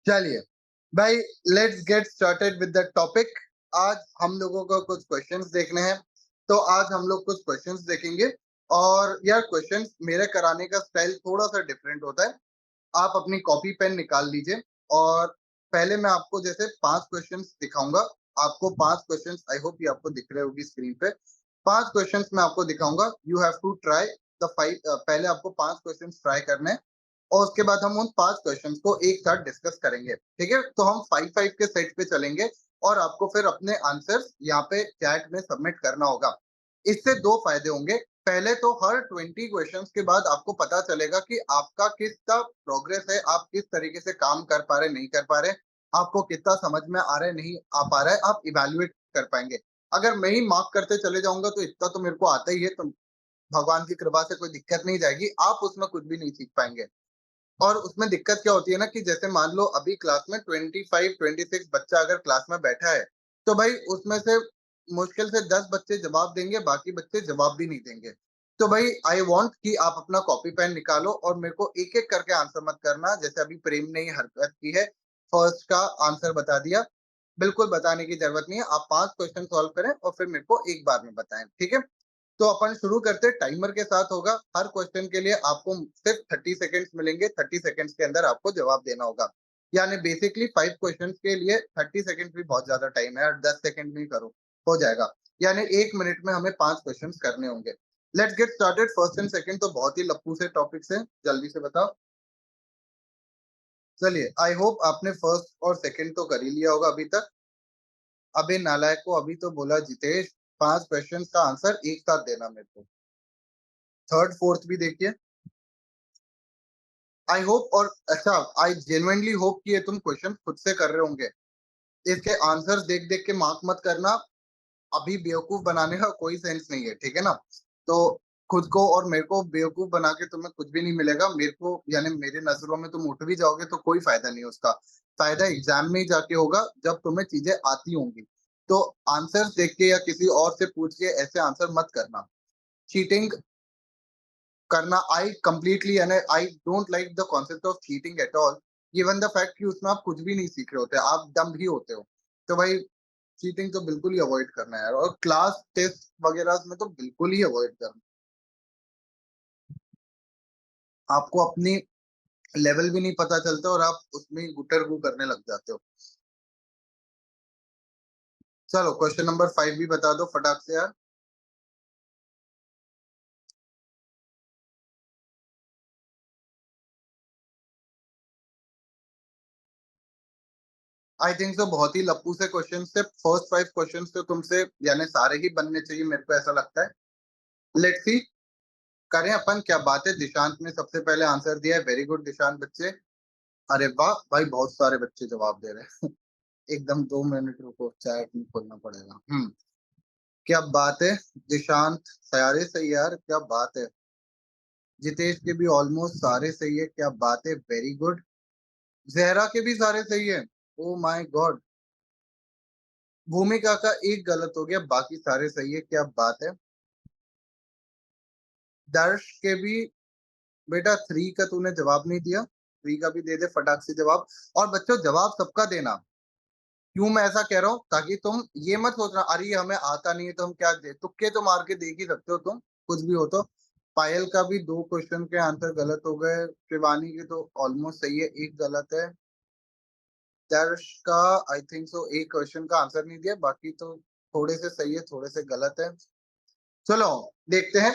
चलिए भाई, let's get started with the topic. आज हम लोगों को कुछ क्वेश्चंस देखने हैं, तो आज हम लोग कुछ क्वेश्चंस देखेंगे। और यार, क्वेश्चंस मेरे कराने का स्टाइल थोड़ा सा डिफरेंट होता है। आप अपनी कॉपी पेन निकाल लीजिए, और पहले मैं आपको जैसे 5 क्वेश्चंस दिखाऊंगा। आपको 5 क्वेश्चंस, आई होप ये आपको दिख रहे होगी स्क्रीन पे। 5 क्वेश्चंस मैं आपको दिखाऊंगा, you have to try the 5। पहले आपको 5 क्वेश्चंस ट्राई करने हैं, और उसके बाद हम उन 5 क्वेश्चंस को एक साथ डिस्कस करेंगे। ठीक है, तो हम 5-5 के सेट पे चलेंगे, और आपको फिर अपने आंसर्स यहाँ पे चैट में सबमिट करना होगा। इससे दो फायदे होंगे। पहले तो हर 20 क्वेश्चंस के बाद आपको पता चलेगा कि आपका कितना प्रोग्रेस है, आप किस तरीके से काम कर पा रहे, नहीं कर पा रहे, आपको कितना समझ में आ रहा है, नहीं आ पा रहा है, आप इवेल्युएट कर पाएंगे। अगर मैं ही मार्क करते चले जाऊंगा तो इतना तो मेरे को आता ही है, तो भगवान की कृपा से कोई दिक्कत नहीं जाएगी, आप उसमें कुछ भी नहीं सीख पाएंगे। और उसमें दिक्कत क्या होती है ना, कि जैसे मान लो अभी क्लास में 25-26 बच्चा अगर क्लास में बैठा है, तो भाई उसमें से मुश्किल से 10 बच्चे जवाब देंगे, बाकी बच्चे जवाब भी नहीं देंगे। तो भाई आई वांट कि आप अपना कॉपी पेन निकालो, और मेरे को एक एक करके आंसर मत करना, जैसे अभी प्रेम ने ये हरकत की है। फर्स्ट का आंसर बता दिया, बिल्कुल बताने की जरूरत नहीं है। आप 5 क्वेश्चन सॉल्व करें और फिर मेरे को एक बार में बताएं, ठीक है। तो अपन शुरू करते, टाइमर के साथ होगा। हर क्वेश्चन के लिए आपको सिर्फ 30 सेकेंड्स मिलेंगे। 30 सेकेंड्स के अंदर आपको जवाब देना होगा। यानी बेसिकली 5 क्वेश्चन के लिए 30 सेकेंड भी बहुत ज्यादा टाइम है, और 10 सेकेंड में ही करो, हो जाएगा। यानी 1 मिनट में हमें 5 क्वेश्चन करने होंगे। Let's get started. First and second तो बहुत ही लप्पू से टॉपिक से, जल्दी से बताओ। चलिए, आई होप आपने फर्स्ट और सेकंड तो कर ही लिया होगा अभी तक। अबे नालायक को, अभी तो बोला जितेश 5 क्वेश्चन का आंसर एक साथ देना मेरे को। थर्ड फोर्थ भी देखिए। आई होप, और अच्छा, आई जेन्युइनली होप कि ये तुम क्वेश्चन खुद से कर रहे होंगे। इसके आंसर्स देख देख के मार्क मत करना। अभी बेवकूफ बनाने का कोई सेंस नहीं है, ठीक है ना। तो खुद को और मेरे को बेवकूफ बना के तुम्हें कुछ भी नहीं मिलेगा। मेरे को यानी मेरे नजरों में तुम उठ भी जाओगे तो कोई फायदा नहीं है उसका। फायदा एग्जाम में ही जाके होगा, जब तुम्हें चीजें आती होंगी। तो आंसर देख के या किसी और से पूछ के ऐसे आंसर मत करना। चीटिंग करना, आई कंप्लीटली, यानी I don't like the concept of cheating at all. Given the fact कि उसमें आप कुछ भी नहीं सीख रहे होते, आप डम ही होते हो। तो भाई, चीटिंग तो बिल्कुल ही अवॉइड करना है यार, और क्लास टेस्ट वगैरह में तो बिल्कुल ही अवॉइड करना। आपको अपनी लेवल भी नहीं पता चलता, और आप उसमें गुटर गु करने लग जाते हो। चलो, क्वेश्चन नंबर 5 भी बता दो फटाक से यार। आई थिंक सो बहुत ही लप्पू से क्वेश्चन से, फर्स्ट 5 क्वेश्चन तो तुमसे यानी सारे ही बनने चाहिए, मेरे को ऐसा लगता है। लेट्स सी, करें अपन क्या बात है। दिशांत ने सबसे पहले आंसर दिया है, वेरी गुड दिशांत बच्चे। अरे वाह भाई, बहुत सारे बच्चे जवाब दे रहे हैं। एकदम 2 मिनट रुको, चैट नहीं खोलना पड़ेगा। क्या बात है। दिशांत सारे सही यार, क्या बात है। जितेश के भी ऑलमोस्ट सारे सही है, क्या बात है, वेरी गुड। जहरा के भी सारे सही है। Oh my God. भूमिका का एक गलत हो गया, बाकी सारे सही है, क्या बात है। दर्श के भी, बेटा 3 का तूने जवाब नहीं दिया, 3 का भी दे दे फटाक से जवाब। और बच्चों, जवाब सबका देना। क्यों मैं ऐसा कह रहा हूँ, ताकि तुम ये मत सोचना अरे ये हमें आता नहीं है तो हम क्या दे, तुक्के तो मार के देख ही सकते हो तुम, कुछ भी हो तो। पायल का भी 2 क्वेश्चन के आंसर गलत हो गए। शिवानी के तो ऑलमोस्ट सही है, एक गलत है। दर्श का आई थिंक सो एक क्वेश्चन का आंसर नहीं दिया, बाकी तो थोड़े से सही है, थोड़े से गलत है। चलो देखते हैं।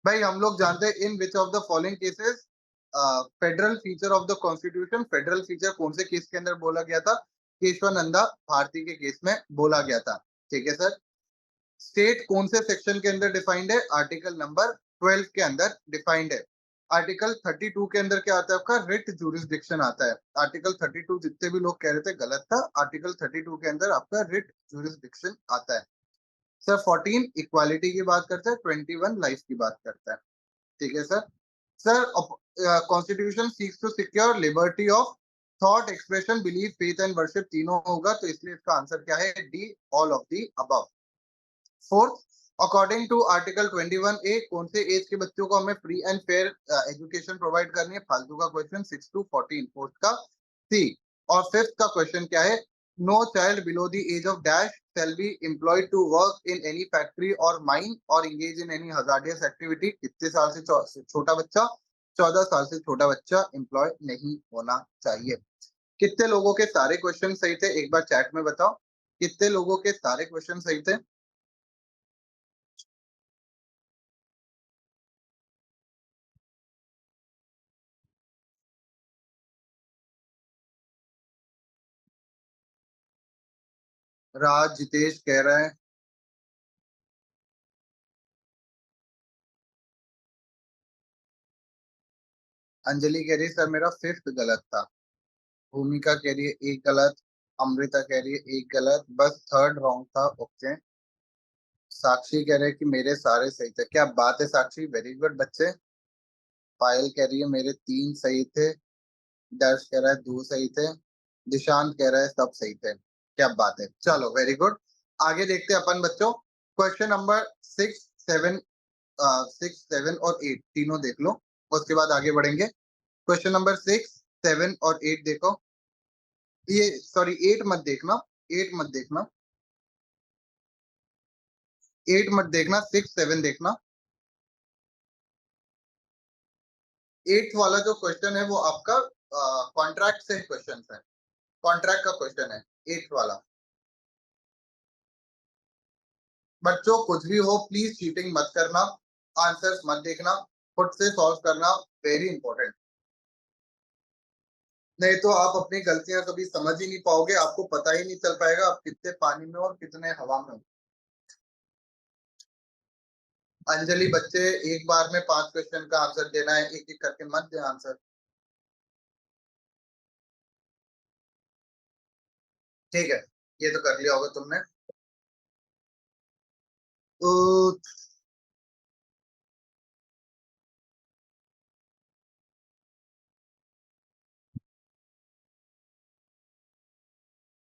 भाई, हम लोग जानते हैं in which of the following cases federal feature of the constitution, federal feature कौन से केस के अंदर बोला गया था। केशवानंदा भारती के केस में बोला गया था। ठीक है सर। स्टेट कौन से सेक्शन के अंदर डिफाइंड है, आर्टिकल नंबर 12 के अंदर डिफाइंड है। आर्टिकल 32 के अंदर क्या आता है आपका, रिट जुरिस्डिक्शन आता है। आर्टिकल 32 जितने भी लोग कह रहे थे गलत था, आर्टिकल 32 के अंदर आपका रिट जुरिस्डिक्शन आता है। सर 14 इक्वालिटी की बात करता है, 21 लाइफ की बात करता है। ठीक है sir. Sir, constitution seeks to secure liberty of thought expression, belief, faith and worship, तीनों होगा, तो इसलिए इसका आंसर क्या है, D, all of the above. Fourth, according to article 21A, कौन से एज के बच्चों को हमें free and fair education provide करनी है, फालतू का क्वेश्चन, 6 to 14, फोर्थ का सी। और फिफ्थ का क्वेश्चन क्या है, no child below the age of dash shall be employed to work in any factory or mine or engage in any hazardous activity। कितने साल से छोटा बच्चा, 14 साल से छोटा बच्चा एम्प्लॉय नहीं होना चाहिए। कितने लोगों के सारे क्वेश्चन सही थे, एक बार चैट में बताओ, कितने लोगों के सारे क्वेश्चन सही थे। राज, जितेश कह रहा है। अंजलि कह रही है सर मेरा फिफ्थ गलत था। भूमिका कह रही है एक गलत। अमृता कह रही है एक गलत, बस थर्ड रॉन्ग था। ओके। साक्षी कह रहे हैं कि मेरे सारे सही थे। क्या बात है साक्षी, वेरी गुड बच्चे। पायल कह रही है मेरे तीन सही थे। दर्श कह रहा है दो सही थे। दिशांत कह रहा है सब सही थे। क्या बात है, चलो वेरी गुड। आगे देखते हैं अपन बच्चों। क्वेश्चन नंबर 6, 7, 6, 7 और 8 तीनों देख लो, उसके बाद आगे बढ़ेंगे। क्वेश्चन नंबर 6, 7 और 8 देखो। ये सॉरी 8 मत देखना, 8 मत देखना, 8 मत देखना, 6, 7 देखना। 8th वाला जो क्वेश्चन है वो आपका कॉन्ट्रैक्ट से क्वेश्चन है, कॉन्ट्रैक्ट का क्वेश्चन है 8th वाला। बच्चों कुछ भी हो प्लीज चीटिंग मत करना, आंसर्स मत देखना, खुद से सॉल्व करना, वेरी इंपॉर्टेंट। नहीं तो आप अपनी गलतियां कभी समझ ही नहीं पाओगे, आपको पता ही नहीं चल पाएगा आप कितने पानी में और कितने हवा में हो। अंजलि बच्चे एक बार में 5 क्वेश्चन का आंसर देना है, एक एक करके मत दे आंसर। ठीक है, ये तो कर लिया होगा तुमने। तो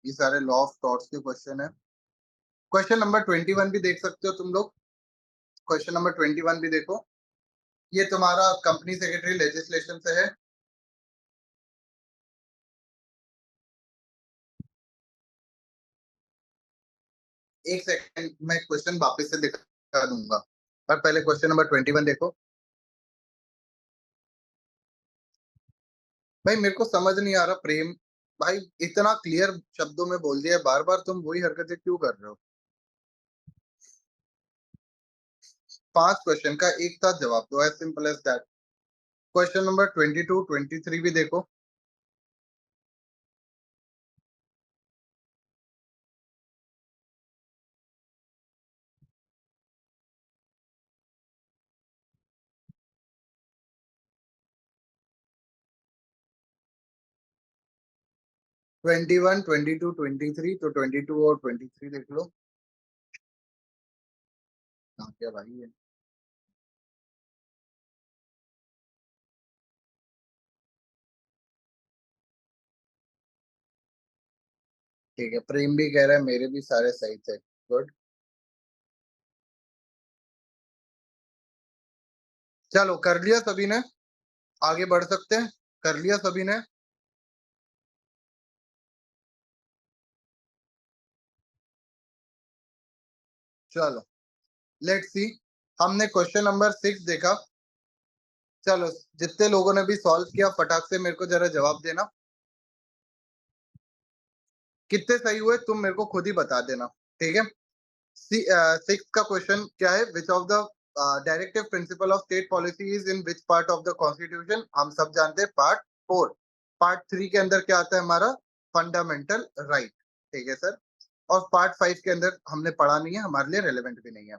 ये सारे लॉ ऑफ थॉट्स के क्वेश्चन है। क्वेश्चन नंबर 21 भी देख सकते हो तुम लोग। क्वेश्चन नंबर 21 भी देखो, ये तुम्हारा कंपनी सेक्रेटरी लेजिस्लेशन से है। एक सेकंड मैं क्वेश्चन वापस से दिखा दूंगा, पर पहले क्वेश्चन नंबर 21 देखो। भाई मेरे को समझ नहीं आ रहा प्रेम, भाई इतना क्लियर शब्दों में बोल दिया, बार बार तुम वही हरकतें क्यों कर रहे हो। 5 क्वेश्चन का एक साथ जवाब दो, as simple as that. Question number 22, 23 भी देखो। 21, 22, 23, तो 22 और 23 देख लो। हाँ क्या भाई है। ठीक है, प्रेम भी कह रहा है मेरे भी सारे सही थे। गुड। चलो कर लिया सभी ने, आगे बढ़ सकते हैं। कर लिया सभी ने। चलो लेट्स सी। हमने क्वेश्चन नंबर 6 देखा। चलो जितने लोगों ने भी सॉल्व किया फटाक से मेरे को जरा जवाब देना, कितने सही हुए तुम मेरे को खुद ही बता देना। ठीक है। 6 का क्वेश्चन क्या है, which of the directive principle of state policy is in which part of the constitution. हम सब जानते हैं पार्ट 4। पार्ट 3 के अंदर क्या आता है हमारा, फंडामेंटल राइट। ठीक है सर। और पार्ट 5 के अंदर हमने पढ़ा नहीं है, हमारे लिए रेलेवेंट भी नहीं है।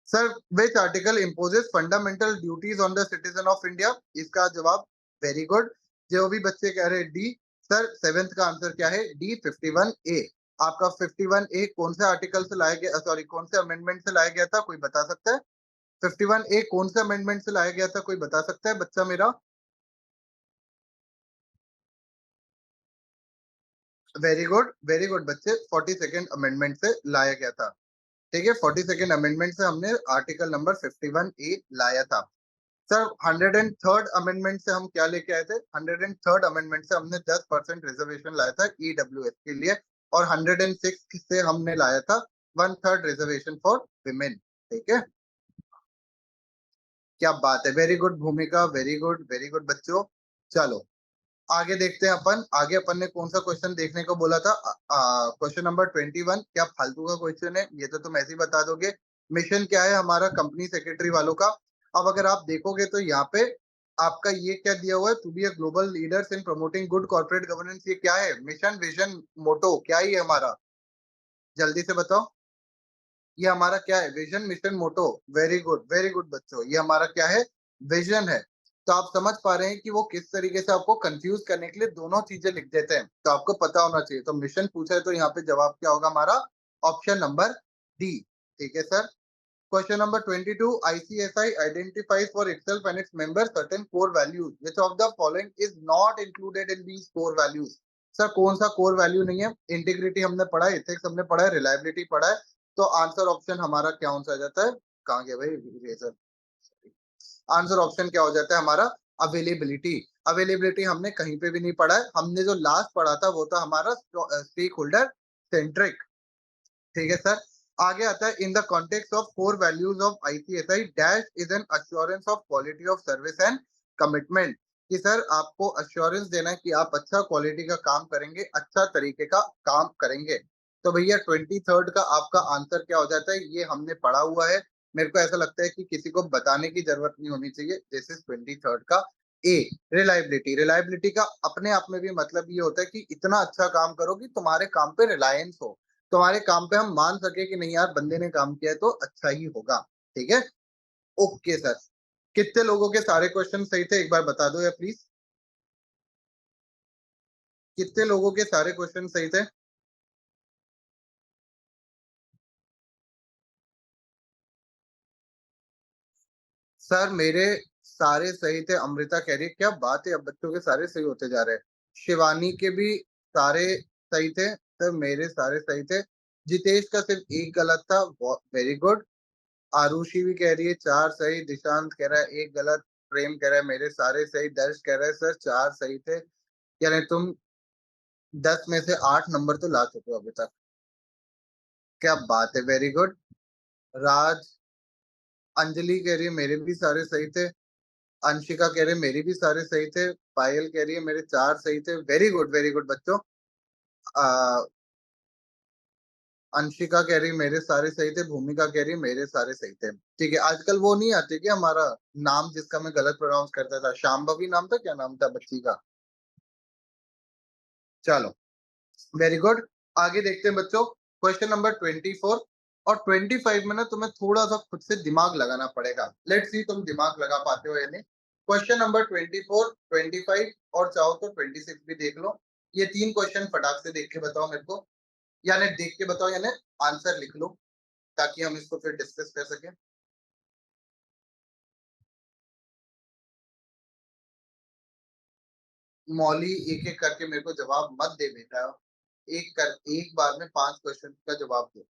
Sir which article imposes fundamental duties on the citizen of India. इसका जवाब वेरी गुड। जो भी बच्चे कह रहे हैं डी। सर सेवेंथ का आंसर क्या है, डी 51A। आपका 51A कौन से आर्टिकल से लाया गया, सॉरी कौन से अमेंडमेंट से लाया गया था, कोई बता सकता है। 51A कौन से अमेंडमेंट से लाया गया था, कोई बता सकता है बच्चा मेरा। वेरी गुड बच्चे, 42nd अमेंडमेंट से लाया गया था। ठीक है, 42nd अमेंडमेंट से हमने आर्टिकल नंबर 51A लाया था। सर 103rd अमेंडमेंट से हम क्या लेके आए थे? 103rd अमेंडमेंट से हमने 10% रिजर्वेशन लाया था ईडब्ल्यूएस के लिए, और 106 से हमने लाया था 1/3 रिजर्वेशन फॉर विमेन। ठीक है, क्या बात है, वेरी गुड भूमिका, वेरी गुड बच्चों। चलो आगे देखते हैं अपन, आगे अपन ने कौन सा क्वेश्चन देखने को बोला था? Question number 21। क्या फालतू का क्वेश्चन है ये, तो तुम ऐसे ही बता दोगे। मिशन क्या है हमारा कंपनी सेक्रेटरी वालों का? अब अगर आप देखोगे तो यहाँ पे आपका ये क्या दिया हुआ है, to be a global leaders in promoting good corporate governance. ये क्या है? मिशन, विजन, मोटो क्या है ये हमारा? जल्दी से बताओ, ये हमारा क्या है? विजन, मिशन, मोटो। वेरी गुड बच्चों, ये हमारा क्या है? विजन है। तो आप समझ पा रहे हैं कि वो किस तरीके से आपको कंफ्यूज करने के लिए दोनों चीजें लिख देते हैं, तो आपको पता होना चाहिए। तो मिशन पूछा है तो यहाँ पे जवाब क्या होगा हमारा? Option number D. ठीक है sir. Question number 22, ICSI identifies for itself and its members certain core values. Which of the following is not included in these core values? Sir कौन सा कोर वैल्यू नहीं है? इंटीग्रिटी हमने पढ़ा है, ethics हमने पढ़ा है, रिलायबिलिटी पढ़ा है। तो आंसर ऑप्शन हमारा क्या आंसर आ जाता है? कहाँ गया भाई इरेजर? आंसर ऑप्शन क्या हो जाता है हमारा? अवेलेबिलिटी। अवेलेबिलिटी हमने कहीं पे भी नहीं पढ़ा है, हमने जो लास्ट पढ़ा था वो था हमारा स्टेक होल्डर सेंट्रिक। ठीक है सर। आगे आता है, in the context of core values of ICSI dash is an assurance of quality of service and commitment. कि सर आपको अश्योरेंस देना है कि आप अच्छा क्वालिटी का काम करेंगे, अच्छा तरीके का काम करेंगे। तो भैया 23rd का आपका आंसर क्या हो जाता है? ये हमने पढ़ा हुआ है, मेरे को ऐसा लगता है कि किसी को बताने की जरूरत नहीं होनी चाहिए। दिस इज 23rd का ए। रिलायबिलिटी। रिलायबिलिटी का अपने आप में भी मतलब ये होता है कि इतना अच्छा काम करो कि तुम्हारे काम पे रिलायंस हो, तुम्हारे काम पे हम मान सके कि नहीं यार बंदे ने काम किया है तो अच्छा ही होगा। ठीक है, ओके सर। कितने लोगों के सारे क्वेश्चन सही थे एक बार बता दो या प्लीज। कितने लोगों के सारे क्वेश्चन सही थे? सर मेरे सारे सही थे। अमृता कह रही है क्या बात है, अब बच्चों के सारे सही होते जा रहे हैं। शिवानी के भी सारे सही थे सर, मेरे सारे सही थे। जितेश का सिर्फ एक गलत था, वेरी गुड। आरुषि भी कह रही है 4 सही, दिशांत कह रहा है 1 गलत, प्रेम कह रहा है मेरे सारे सही, दर्श कह रहा है सर 4 सही थे। यानी तुम 10 में से 8 नंबर तो ला चुके हो अभी तक, क्या बात है, वेरी गुड। राज, अंजलि कह रही है मेरे भी सारे सही थे। अंशिका कह रही है मेरे भी सारे सही थे। पायल कह रही है मेरे 4 सही थे। वेरी गुड बच्चों। आ, अंशिका कह रही है मेरे सारे सही थे, भूमिका कह रही है मेरे सारे सही थे। ठीक है, आजकल वो नहीं आती क्या हमारा नाम जिसका मैं गलत प्रोनाउंस करता था, शाम्भवी नाम था, क्या नाम था बच्ची का? चलो वेरी गुड। आगे देखते हैं बच्चों, क्वेश्चन नंबर 24 और 25 में ना तुम्हें थोड़ा सा खुद से दिमाग लगाना पड़ेगा। लेट्स सी तुम दिमाग लगा पाते हो या नहीं। क्वेश्चन नंबर 24, 25 और चाहो तो 26 भी देख लो। ये तीन क्वेश्चन फटाक से देख के बताओ मेरे को, यानी देख के बताओ, यानी आंसर लिख लो ताकि हम इसको फिर डिस्कस कर सकें। मौली एक एक करके मेरे को जवाब मत दे बेटा, एक बार में 5 क्वेश्चन का जवाब दो।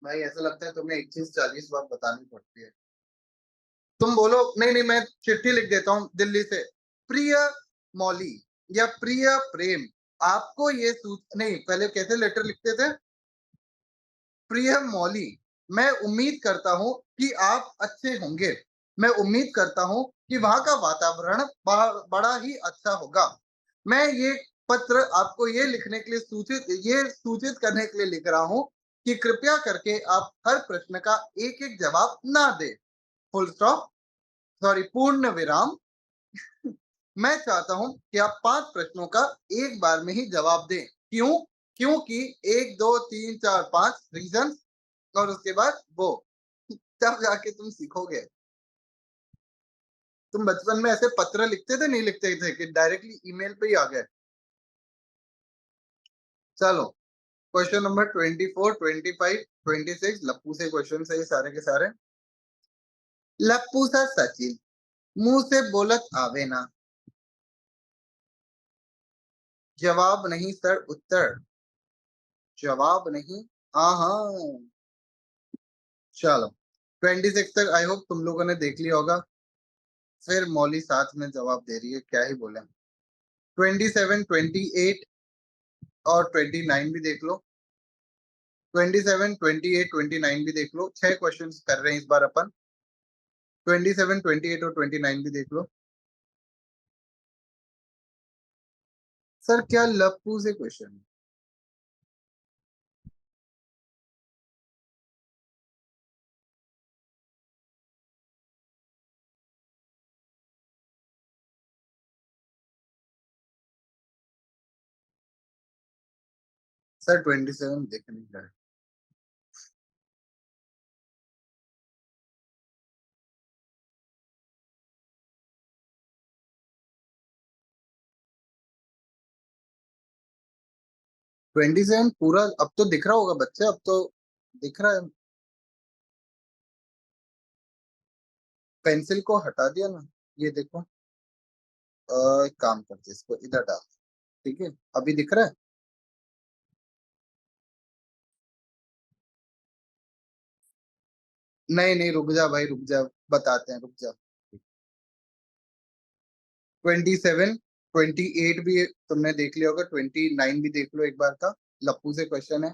भाई ऐसा लगता है तुम्हें 21 40 बार बतानी पड़ती है। तुम बोलो नहीं नहीं, मैं चिट्ठी लिख देता हूँ दिल्ली से। प्रिय मौली या प्रिय प्रेम, आपको ये नहीं, पहले कैसे लेटर लिखते थे? प्रिय मौली, मैं उम्मीद करता हूँ कि आप अच्छे होंगे। मैं उम्मीद करता हूँ कि वहां का वातावरण बड़ा ही अच्छा होगा। मैं ये पत्र आपको ये लिखने के लिए सूचित करने के लिए लिख रहा हूँ कि कृपया करके आप हर प्रश्न का एक एक जवाब ना दे। फुल स्टॉप, सॉरी पूर्ण विराम। मैं चाहता हूं कि आप 5 प्रश्नों का एक बार में ही जवाब दें। क्यों? क्योंकि 1 2 3 4 5 रीजन, और उसके बाद वो तब जाके तुम सीखोगे। तुम बचपन में ऐसे पत्र लिखते थे नहीं लिखते थे कि डायरेक्टली ईमेल पे ही आ गए? चलो क्वेश्चन नंबर 24, 25, 26 लप्पू से क्वेश्चन है ये सारे के सारे। लप्पू सा सचिन, मुंह से बोलत आवे ना। जवाब नहीं सर, उत्तर। जवाब नहीं, हाँ हाँ। चलो 26 तक आई होप तुम लोगों ने देख लिया होगा। फिर मौली साथ में जवाब दे रही है, क्या ही बोले। 27, 28 और 29 भी देख लो। 27, 28, 29 भी देख लो। 6 क्वेश्चन कर रहे हैं इस बार अपन। 27, 28 और 29 भी देख लो। सर क्या लप्पू से क्वेश्चन? सर 27 देख नहीं रहा। 27 पूरा अब तो दिख रहा होगा बच्चे, अब तो दिख रहा है। पेंसिल को हटा दिया ना, ये देखो। एक काम करते इसको इधर डाल। ठीक है, अभी दिख रहा है। नहीं नहीं, रुक जा भाई, रुक जा, बताते हैं, रुक जा। 27, 28 भी तुमने देख लिया होगा, 29 भी देख लो एक बार का। लप्पू से क्वेश्चन है।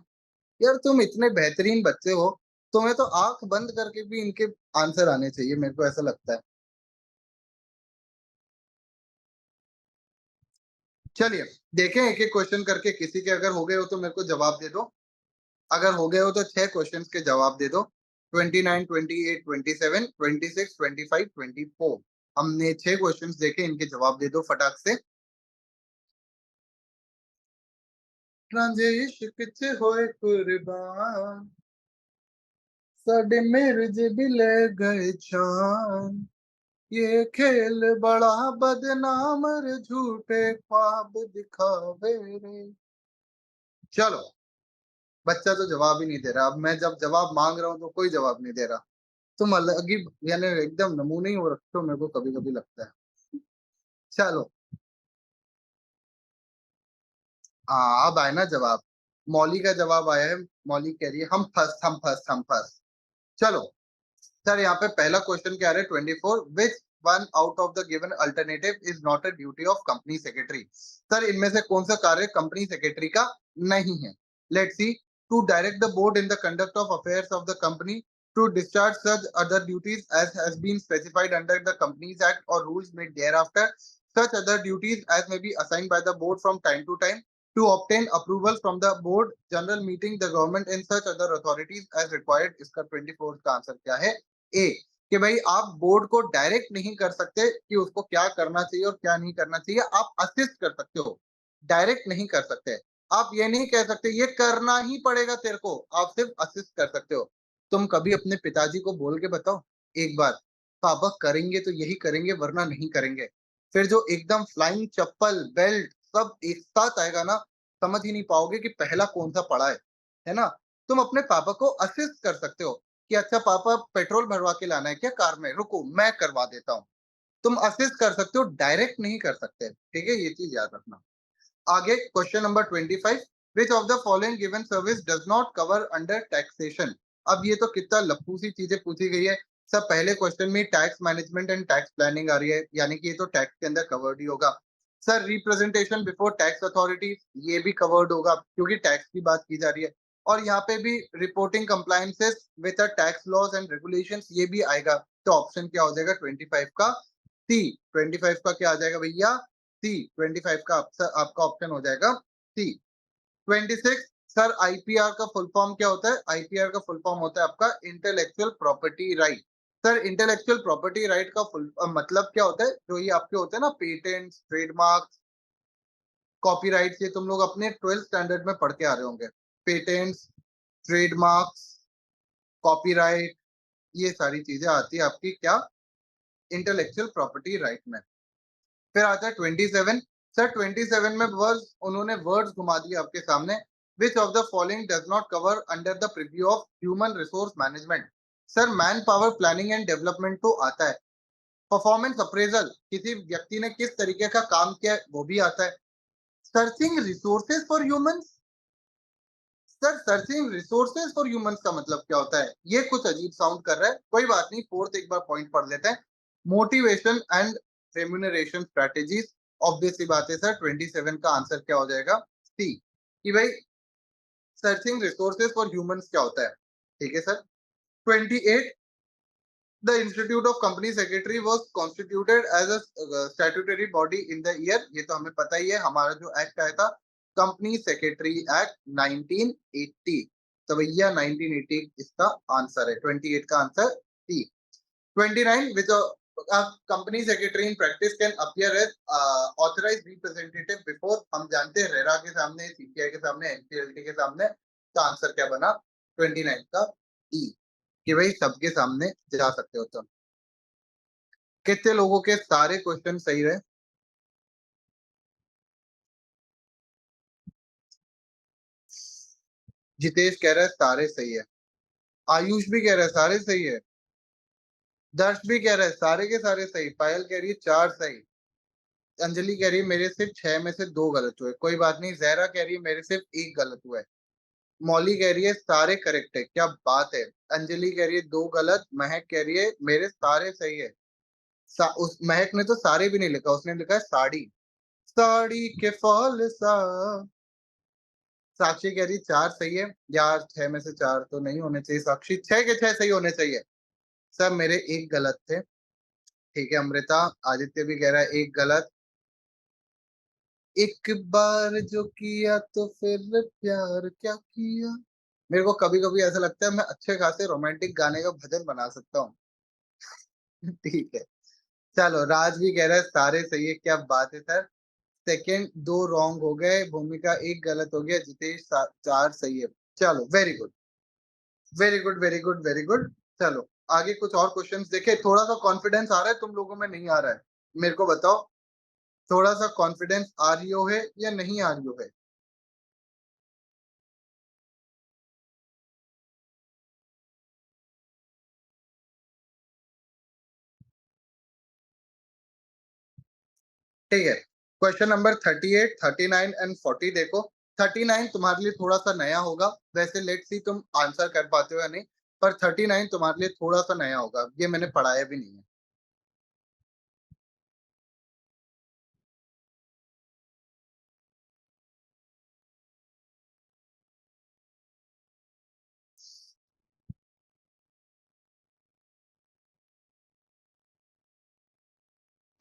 यार तुम इतने बेहतरीन बच्चे हो, तुम्हें तो आंख बंद करके भी इनके आंसर आने चाहिए, मेरे को ऐसा लगता है। चलिए देखें एक एक क्वेश्चन करके, किसी के अगर हो गए हो तो मेरे को जवाब दे दो। अगर हो गए हो तो 6 क्वेश्चंस के जवाब दे दो। 29, 28, 27, 26, 25, 24। हमने 6 क्वेश्चंस देखे, इनके जवाब दे दो फटाक से। रांझे इश्क च होए कुर्बान, साडे मेरे जे भी ले गए जान, ये खेल बड़ा बदनाम रे, झूठे ख्वाब दिखावे रे। चलो, बच्चा तो जवाब ही नहीं दे रहा। अब मैं जब जवाब मांग रहा हूँ तो कोई जवाब नहीं दे रहा। तुम अलग ही, यानी एकदम नमूने ही हो रखते हो, मेरे को कभी कभी लगता है। चलो, हाँ अब आए ना जवाब। मौली का जवाब आया है। मौली कह रही है हम फर्स्ट, हम फर्स्ट, हम फर्स्ट। चलो सर, यहाँ पे पहला क्वेश्चन क्या है? 24, which one out of the given alternative is not a duty of company secretary? Sir इनमें से कौन सा कार्य कंपनी सेक्रेटरी का नहीं है? Let's see. To direct the board in the conduct of affairs of the company, to discharge such other duties as has been specified under the Companies Act or rules made thereafter, such other duties as may be assigned by the board from time to time, to obtain approval from the board general meeting, the government and such other authorities as required। इसका 24 का answer क्या है? ए। कि भाई आप board को direct नहीं कर सकते कि उसको क्या करना चाहिए और क्या नहीं करना चाहिए, आप असिस्ट कर सकते हो, डायरेक्ट नहीं कर सकते। आप ये नहीं कह सकते ये करना ही पड़ेगा तेरे को, आप सिर्फ असिस्ट कर सकते हो। तुम कभी अपने पिताजी को बोल के बताओ एक बार, पापा करेंगे तो यही करेंगे वरना नहीं करेंगे। फिर जो एकदम फ्लाइंग चप्पल बेल्ट सब एक साथ आएगा ना, समझ ही नहीं पाओगे कि पहला कौन सा पड़ा है ना। तुम अपने पापा को असिस्ट कर सकते हो कि अच्छा पापा पेट्रोल भरवा के लाना है क्या कार में, रुको मैं करवा देता हूँ। तुम असिस्ट कर सकते हो, डायरेक्ट नहीं कर सकते। ठीक है, ये चीज याद रखना। आगे question number 25, which of the following given service does not cover under taxation? अब ये तो कितना लप्पू सी चीजें पूछी गई है। सब पहले क्वेश्चन में tax management and tax planning आ रही है, यानी कि ये तो टैक्स के अंदर कवर्ड ही होगा। Sir representation before tax authority, ये भी कवर्ड होगा क्योंकि टैक्स की बात की जा रही है। और यहाँ पे भी reporting compliances with tax laws and regulations, ये भी आएगा। तो ऑप्शन क्या हो जाएगा 25 का? सी। 25 का क्या आ जाएगा भैया? सी। 25 का आपका ऑप्शन हो जाएगा सी। 26, सर आईपीआर का फुल फॉर्म क्या होता है? आईपीआर का फुल फॉर्म होता है आपका intellectual property right. Sir intellectual property right का फुल मतलब क्या होता है? जो ये आपके होते हैं ना पेटेंट्स, ट्रेडमार्क, कॉपीराइट्स, ये तुम लोग अपने 12th स्टैंडर्ड में पढ़ के आ रहे होंगे। पेटेंट्स, ट्रेडमार्क्स, कॉपीराइट, ये सारी चीजें आती है आपकी क्या? इंटेलेक्चुअल प्रॉपर्टी राइट में। फिर आता है 27। सर 27 में वर्ड्स, उन्होंने वर्ड्स घुमा दिए आपके सामने। विच of the following does not cover under the preview of human resource management? Sir man power planning and development तो आता है। परफॉर्मेंस अप्रेजल, किसी व्यक्ति ने किस तरीके का काम किया है वो भी आता है। Searching resources for humans, sir searching resources for humans का मतलब क्या होता है? ये कुछ अजीब साउंड कर रहा है, कोई बात नहीं, फोर्थ एक बार पॉइंट पढ़ लेते हैं। Motivation and remuneration strategies, obvious सी बात है सर, 27 का आंसर क्या हो जाएगा? सी, कि भाई सर्चिंग रिसोर्सेज फॉर ह्यूमंस क्या होता है? ठीक है sir. 28, the Institute of Company Secretary was constituted as a statutory body in the year, ये तो हमें पता ही है, हमारा जो एक्ट आया था कंपनी सेक्रेटरी एक्ट 1980, तो भैया 1980 इसका आंसर है, 28 का answer C. 29, which a company secretary in practice can appear as authorized representative before, हम जानते हैं रेरा के सामने, सीपीआई के सामने, एनसीएलटी के सामने, तो आंसर क्या बना 29 का ई, कि भाई सबके सामने जा सकते हो तुम। कितने लोगों के सारे क्वेश्चन सही रहे? जितेश कह रहा है सारे सही है, आयुष भी कह रहा है सारे सही है, दर्श भी कह रहा है सारे के सारे सही, पायल कह रही है 4 सही, अंजलि कह रही है मेरे सिर्फ 6 में से 2 गलत हुए, कोई बात नहीं, जहरा कह रही है मेरे सिर्फ 1 गलत हुआ है, मौली कह रही है सारे करेक्ट है, क्या बात है, अंजलि कह रही है 2 गलत, महक कह रही है मेरे सारे सही है। उस महक ने तो सारे भी नहीं लिखा, उसने लिखा है साड़ी, साड़ी के फॉल सा। साक्षी कह रही 4 सही है यार, 6 में से 4 तो नहीं होने चाहिए साक्षी, 6 के 6 सही होने चाहिए। सब मेरे 1 गलत थे, ठीक है अमृता, आदित्य भी कह रहा है 1 गलत। एक बार जो किया तो फिर प्यार क्या किया, मेरे को कभी कभी ऐसा लगता है मैं अच्छे खासे रोमांटिक गाने का भजन बना सकता हूँ। ठीक है, चलो राज भी कह रहा है सारे सही है, क्या बात है सर। सेकंड 2 रॉन्ग हो गए, भूमिका 1 गलत हो गया, जितेश 4 सही है। चलो very good, very good, very good, very good. चलो आगे कुछ और क्वेश्चंस देखे, थोड़ा सा कॉन्फिडेंस आ रहा है, तुम लोगों में नहीं आ रहा है, मेरे को बताओ, थोड़ा सा कॉन्फिडेंस आ रही हो है या नहीं आ रही हो है? ठीक है, क्वेश्चन नंबर 38, 39 एंड 40 देखो। 39 तुम्हारे लिए थोड़ा सा नया होगा, वैसे लेट्स सी तुम आंसर कर पाते हो या नहीं, पर 39 तुम्हारे लिए थोड़ा सा नया होगा, ये मैंने पढ़ाया भी नहीं है।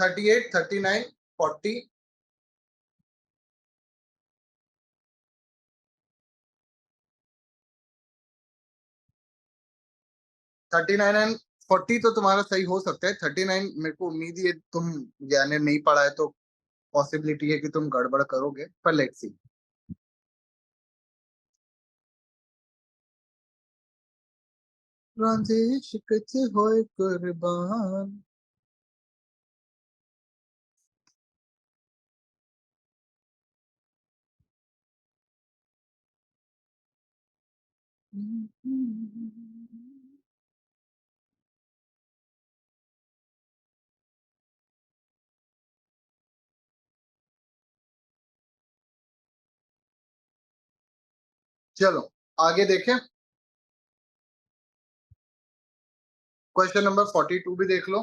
Thirty eight, 39, 40। 39 एंड 40 तो तुम्हारा सही हो सकता है, 39 मेरे को उम्मीद है तुम, यानी नहीं पढ़ा है तो पॉसिबिलिटी है कि तुम गड़बड़ करोगे, पर लेट्स सी। रांझे इश्क च होए कुर्बान। चलो आगे देखें, क्वेश्चन नंबर 42 भी देख लो,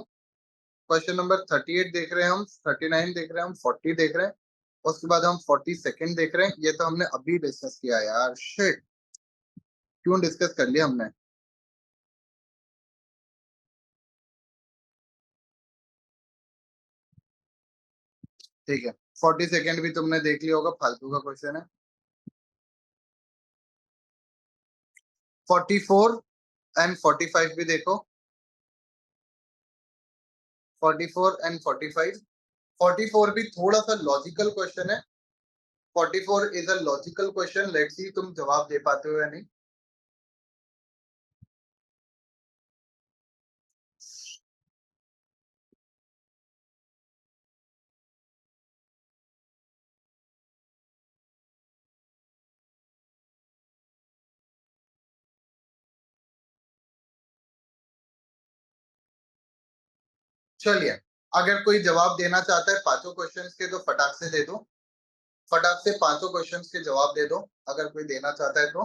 क्वेश्चन नंबर 38 देख रहे हैं हम, 39 देख रहे हैं हम, 40 देख रहे हैं, उसके बाद हम 42 देख रहे हैं, ये तो हमने अभी डिस्कस किया यार, शिट, क्यों डिस्कस कर लिया हमने। ठीक है, 42 भी तुमने देख लिया होगा, फालतू का क्वेश्चन है। 44 एंड 45 भी देखो, 44 एंड 45, 44 भी थोड़ा सा लॉजिकल क्वेश्चन है, 44 is a logical question, let's see तुम जवाब दे पाते हो या नहीं। चलिए, अगर कोई जवाब देना चाहता है पांचों क्वेश्चंस के तो फटाक से दे दो, फटाक से पांचों क्वेश्चंस के जवाब दे दो, अगर कोई देना चाहता है तो।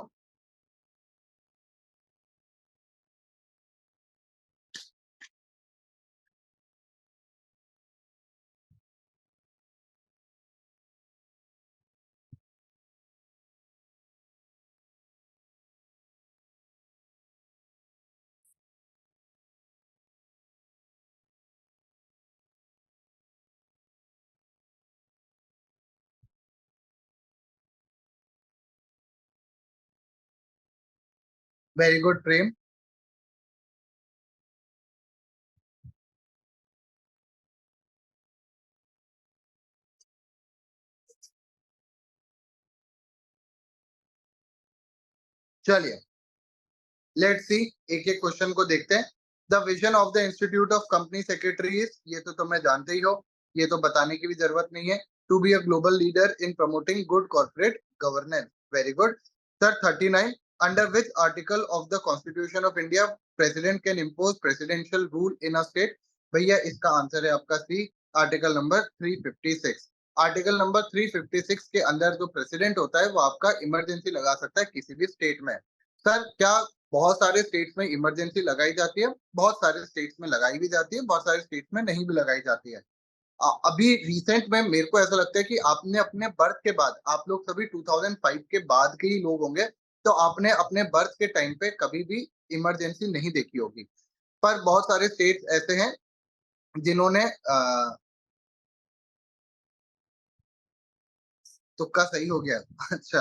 वेरी गुड प्रेम। चलिए लेट्स सी, एक एक क्वेश्चन को देखते हैं। The vision of the institute of company secretaries, ये तो तुम्हें जानते ही हो, ये तो बताने की भी जरूरत नहीं है। To be a global leader in promoting good corporate governance, very good. Sir 39, under which article of the constitution of India president can impose presidential rule in a state? भैया इसका आंसर है आपका C, article number 356। Article number 356 के अंदर जो president होता है वो आपका इमरजेंसी लगा सकता है किसी भी स्टेट में। सर क्या बहुत सारे स्टेट्स में इमरजेंसी लगाई जाती है, बहुत सारे स्टेट्स में लगाई भी जाती है, बहुत सारे स्टेट्स में नहीं भी लगाई जाती है। अभी रिसेंट में मेरे को ऐसा लगता है कि आपने अपने बर्थ के बाद, आप लोग सभी 2005 के बाद के ही लोग होंगे, तो आपने अपने बर्थ के टाइम पे कभी भी इमरजेंसी नहीं देखी होगी। पर बहुत सारे स्टेट्स ऐसे हैं जिन्होंने तुक्का सही हो गया। अच्छा,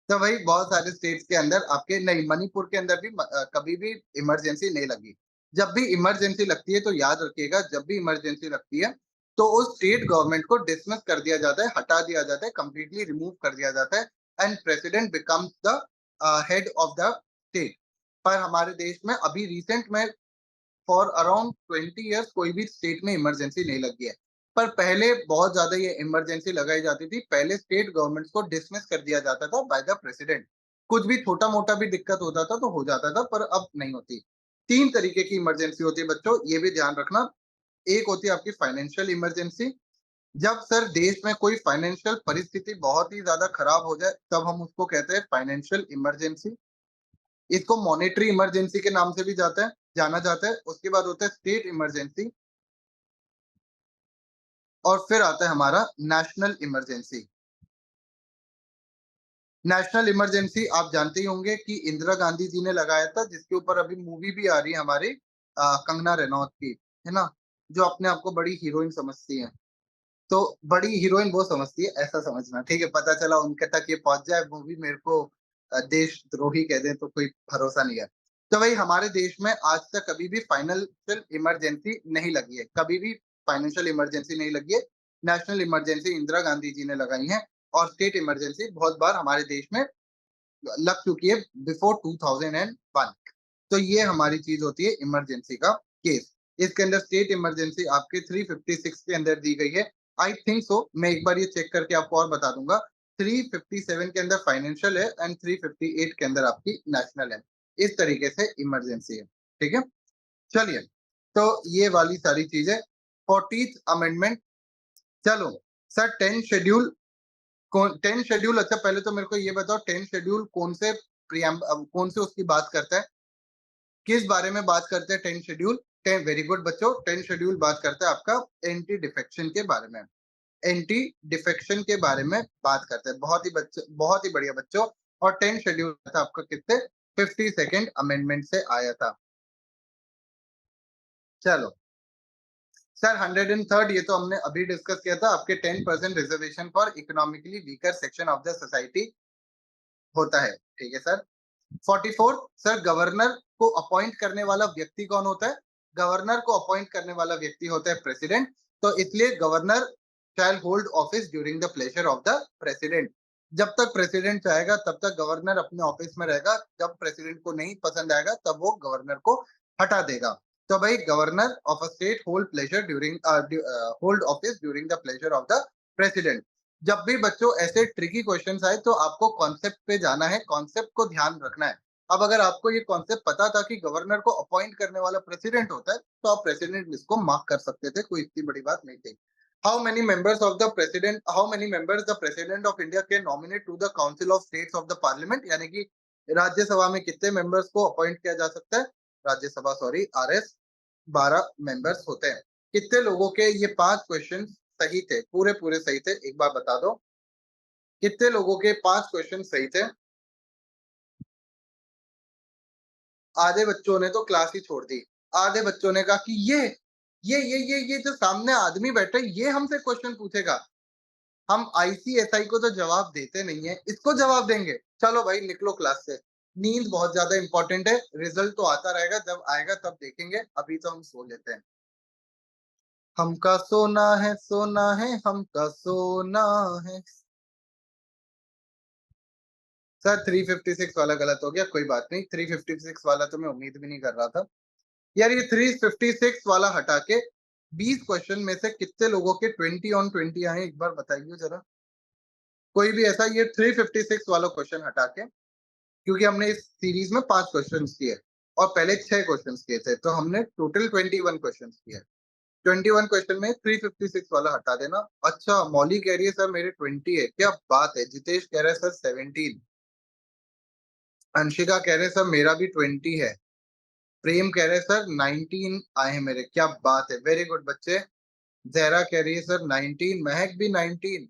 तो भाई बहुत सारे स्टेट्स के अंदर आपके नहीं, मणिपुर के अंदर भी कभी भी इमरजेंसी नहीं लगी। जब भी इमरजेंसी लगती है तो याद रखिएगा, जब भी इमरजेंसी लगती है तो उस स्टेट गवर्नमेंट को डिसमिस कर दिया जाता है, हटा दिया जाता है, कंप्लीटली रिमूव कर दिया जाता है, and president becomes the head of the state. पर हमारे देश में अभी रिसेंट में फॉर अराउंड 20 ईयर्स कोई भी स्टेट में इमरजेंसी नहीं लगी है। पर पहले बहुत ज्यादा ये इमरजेंसी लगाई जाती थी, पहले स्टेट गवर्नमेंट को डिसमिस कर दिया जाता था बाय द प्रेसिडेंट। कुछ भी छोटा मोटा भी दिक्कत होता था तो हो जाता था, पर अब नहीं होती। तीन तरीके की इमरजेंसी होती है बच्चों, ये भी ध्यान रखना। एक होती है आपकी फाइनेंशियल इमरजेंसी, जब सर देश में कोई फाइनेंशियल परिस्थिति बहुत ही ज्यादा खराब हो जाए तब हम उसको कहते हैं फाइनेंशियल इमरजेंसी। इसको मॉनेटरी इमरजेंसी के नाम से भी जाना जाता है। उसके बाद होता है स्टेट इमरजेंसी, और फिर आता है हमारा नेशनल इमरजेंसी। नेशनल इमरजेंसी आप जानते ही होंगे कि इंदिरा गांधी जी ने लगाया था, जिसके ऊपर अभी मूवी भी आ रही है हमारी कंगना रनौत की, है ना, जो अपने आप को बड़ी हीरोइन समझती है। तो बड़ी हीरोइन वो समझती है, ऐसा समझना, ठीक है। पता चला उनके तक ये पहुंच जाए मूवी, मेरे को देशद्रोही कह दें तो कोई भरोसा नहीं है। तो भाई हमारे देश में आज तक कभी भी फाइनेंशियल इमरजेंसी नहीं लगी है, कभी भी फाइनेंशियल इमरजेंसी नहीं लगी है। नेशनल इमरजेंसी इंदिरा गांधी जी ने लगाई है, और स्टेट इमरजेंसी बहुत बार हमारे देश में लग चुकी है बिफोर 2001। तो ये हमारी चीज होती है इमरजेंसी का केस। इसके अंदर स्टेट इमरजेंसी आपके 356 के अंदर दी गई है। आई थिंक सो, मैं एक बार ये चेक करके आपको और बता दूंगा। 357 के अंदर फाइनेंशियल है एंड 358 के अंदर आपकी नेशनल है। इस तरीके से इमरजेंसी है, ठीक है। चलिए, तो ये वाली सारी चीजें। 40th amendment. चलो सर, 10 शेड्यूल कौन, 10 शेड्यूल, अच्छा पहले तो मेरे को ये बताओ 10 शेड्यूल कौन से कौन से उसकी बात करता है, किस बारे में बात करते हैं 10 शेड्यूल? 10, वेरी गुड बच्चों, 10 शेड्यूल बात करता है आपका एंटी डिफेक्शन के बारे में। एंटी डिफेक्शन के बारे में बात करते हैं। बहुत ही बच्चों, बहुत ही बढ़िया बच्चों। और 10 शेड्यूल था आपका किससे? 52nd अमेंडमेंट से आया था। चलो सर, 103rd, ये तो हमने अभी डिस्कस किया था, आपके 10% reservation for economically weaker section of the society होता है, ठीक है सर। 44, सर गवर्नर को अपॉइंट करने वाला व्यक्ति कौन होता है? गवर्नर को अपॉइंट करने वाला व्यक्ति होता है प्रेसिडेंट। तो इसलिए governor shall hold office during the pleasure of the president. जब तक प्रेसिडेंट चाहेगा तब तक गवर्नर अपने ऑफिस में रहेगा, जब प्रेसिडेंट को नहीं पसंद आएगा तब वो गवर्नर को हटा देगा। तो भाई governor of a state hold pleasure during hold office during the pleasure of the president. जब भी बच्चों ऐसे ट्रिकी क्वेश्चंस आए तो आपको कॉन्सेप्ट पे जाना है, कॉन्सेप्ट को ध्यान रखना है। अब अगर आपको ये कॉन्सेप्ट पता था कि गवर्नर को अपॉइंट करने वाला प्रेसिडेंट होता है, तो आप प्रेसिडेंट लिस्ट को मार्क कर सकते थे, कोई इतनी बड़ी बात नहीं थी। How many members the president of India can nominate to the council of states of the parliament, यानी कि राज्यसभा में कितने मेंबर्स को अपॉइंट किया जा सकता है? राज्यसभा, सॉरी, आरएस, 12 मेंबर्स होते हैं। कितने लोगों के ये 5 क्वेश्चन सही थे, पूरे पूरे सही थे, एक बार बता दो। कितने लोगों के 5 क्वेश्चन सही थे? आधे बच्चों ने तो क्लास ही छोड़ दी। आधे बच्चों ने कहा कि ये जो सामने आदमी बैठा है, ये हमसे क्वेश्चन पूछेगा। हम आईसीएसआई को तो जवाब देते नहीं है, इसको जवाब देंगे। चलो भाई निकलो क्लास से। नींद बहुत ज्यादा इंपॉर्टेंट है। रिजल्ट तो आता रहेगा, जब आएगा तब देखेंगे, अभी तो हम सो लेते हैं। हमका सोना है, हमका सोना है। सर 356 वाला गलत हो गया, कोई बात नहीं। 356 वाला तो मैं उम्मीद भी नहीं कर रहा था यार। ये 356 वाला हटा के 20 क्वेश्चन में से कितने लोगों के 20 ऑन 20 आए, एक बार बताइए जरा। कोई भी ऐसा, ये 356 वाला क्वेश्चन हटा के, क्योंकि हमने इस सीरीज में 5 क्वेश्चन किए और पहले 6 क्वेश्चन किए थे, तो हमने टोटल 21 क्वेश्चन किए। 21 क्वेश्चन में 356 वाला हटा देना। अच्छा, मौली कह रही है सर मेरे 20 है, क्या बात है। जितेश कह रहे हैं सर 17। अंशिका कह रहे हैं सर मेरा भी 20 है। प्रेम कह रहे हैं सर 19 आए हैं मेरे, क्या बात है, वेरी गुड बच्चे। जहरा कह रही है सर 19, महक भी 19,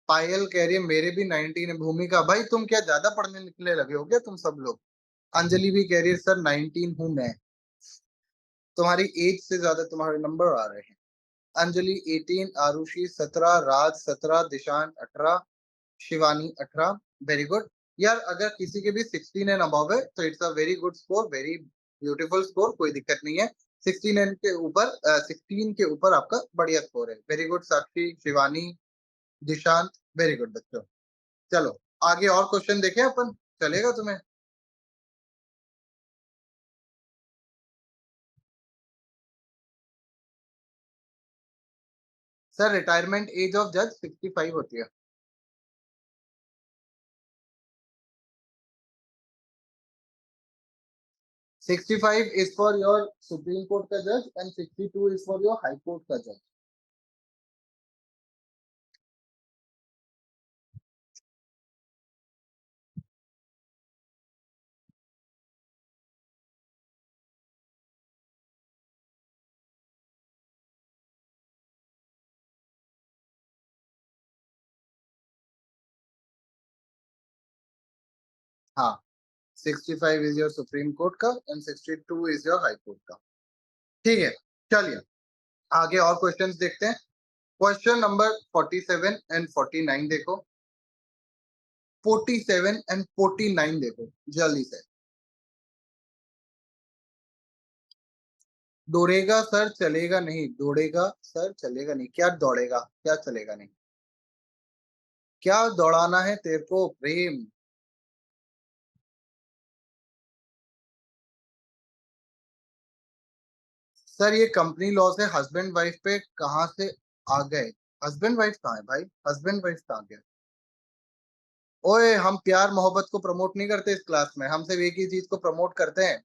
पायल कह रही है मेरे भी 19 है। भूमिका भाई तुम क्या ज्यादा पढ़ने निकले लगे हो क्या तुम सब लोग। अंजलि भी कह रही है सर 19 हूं मैं। तुम्हारी एज से ज्यादा तुम्हारे नंबर आ रहे हैं। अंजलि 18, आरुषि 17, राज 17, दिशांत 18, शिवानी 18। वेरी गुड यार। अगर किसी के भी 16 एंड अबव है तो it's a very good score, very beautiful score, कोई दिक्कत नहीं है। 16 के ऊपर 16 के ऊपर आपका बढ़िया स्कोर है। वेरी गुड साक्षी, शिवानी, दिशांत, वेरी गुड बच्चों। चलो आगे और क्वेश्चन देखें अपन, चलेगा तुम्हें। सर रिटायरमेंट एज ऑफ जज 65 होती है। 65 is for your supreme court का जज and 62 is for your high court का जज। हाँ, 65 इज योर सुप्रीम कोर्ट का and 62 is your high court का। ठीक है, चलिए आगे और क्वेश्चंस देखते हैं। क्वेश्चन नंबर 47 एंड 49 देखो। 47 एंड 49 देखो जल्दी से। दौड़ेगा सर चलेगा नहीं, दौड़ेगा सर चलेगा नहीं, क्या दौड़ेगा क्या चलेगा नहीं, क्या दौड़ाना है तेरे को प्रेम। सर ये कंपनी लॉ से हस्बैंड वाइफ पे कहाँ से आ गए। हस्बैंड वाइफ कहाँ है भाई, हस्बैंड वाइफ कहाँ गया। ओए हम प्यार मोहब्बत को प्रमोट नहीं करते इस क्लास में, हम सिर्फ एक ही चीज को प्रमोट करते हैं।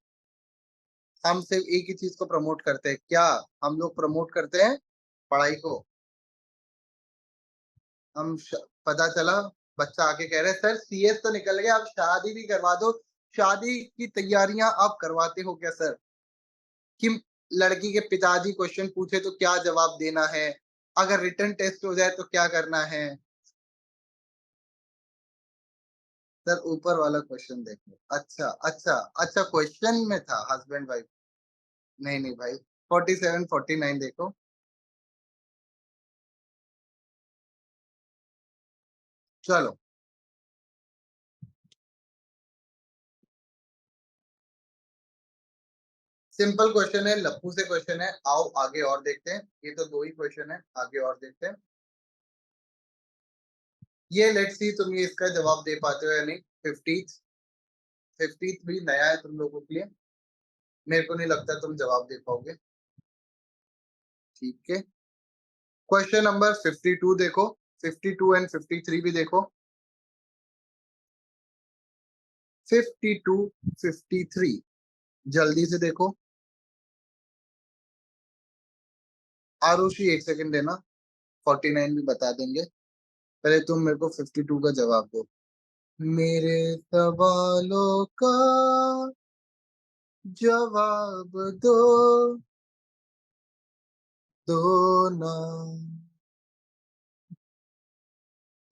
हम सिर्फ एक ही चीज को प्रमोट करते हैं, क्या हम लोग प्रमोट करते हैं पढ़ाई को। हम पता चला बच्चा आके कह रहे हैं सर सीएस तो निकल गया, अब शादी भी करवा दो। शादी की तैयारियां आप करवाते हो क्या सर। कि लड़की के पिताजी क्वेश्चन पूछे तो क्या जवाब देना है, अगर रिटर्न टेस्ट हो जाए तो क्या करना है। सर ऊपर वाला क्वेश्चन देखो। अच्छा अच्छा अच्छा, क्वेश्चन में था हस्बैंड वाइफ। नहीं नहीं भाई, 47 49 देखो। चलो सिंपल क्वेश्चन है, लप्पू से क्वेश्चन है, आओ आगे और देखते हैं। ये तो दो ही क्वेश्चन है, आगे और देखते हैं। ये लेट्स सी तुम ये इसका जवाब दे पाते हो या नहीं। 50, 50 भी नया है तुम लोगों के लिए, मेरे को नहीं लगता तुम जवाब दे पाओगे। ठीक है, क्वेश्चन नंबर 52 देखो। 52 एंड 53 भी देखो। 52 53 जल्दी से देखो। आरुषि एक सेकंड देना, 49 भी बता देंगे। पहले तुम मेरे को 52 का जवाब दो। मेरे सवालों का जवाब दो, दो ना।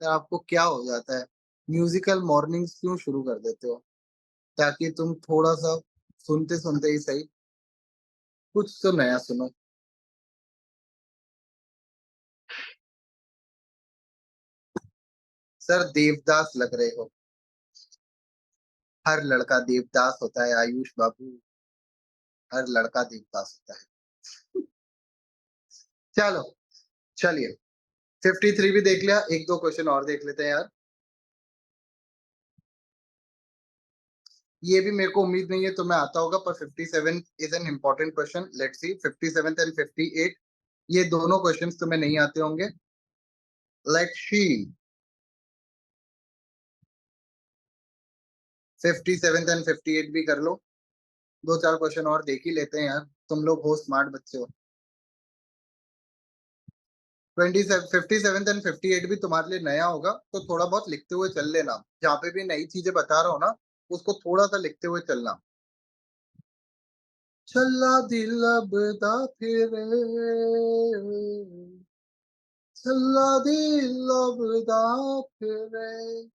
यार आपको क्या हो जाता है, म्यूजिकल मॉर्निंग्स क्यों शुरू कर देते हो, ताकि तुम थोड़ा सा सुनते सुनते ही सही कुछ तो नया सुनो। सर देवदास लग रहे हो। हर लड़का देवदास होता है आयुष बाबू, हर लड़का देवदास होता है। चलो, चलिए 53 भी देख लिया, एक दो क्वेश्चन और देख लेते हैं यार। ये भी मेरे को उम्मीद नहीं है तुम्हें आता होगा, पर 57 is an important question. Let's see 57 and 58, ये दोनों क्वेश्चंस तुम्हें नहीं आते होंगे। लेट्स सी 57 एंड 58 भी कर लो, दो चार क्वेश्चन और देख ही लेते हैं यार, तुम लोग हो स्मार्ट बच्चे हो। 57 एंड 58 भी तुम्हारे लिए नया होगा, तो थोड़ा बहुत लिखते हुए चल लेना, जहाँ पे भी नई चीजें बता रहा हो ना, उसको थोड़ा सा लिखते हुए चलना। चला दिल अब दा फिरे, चला दिल अब दा फिरे।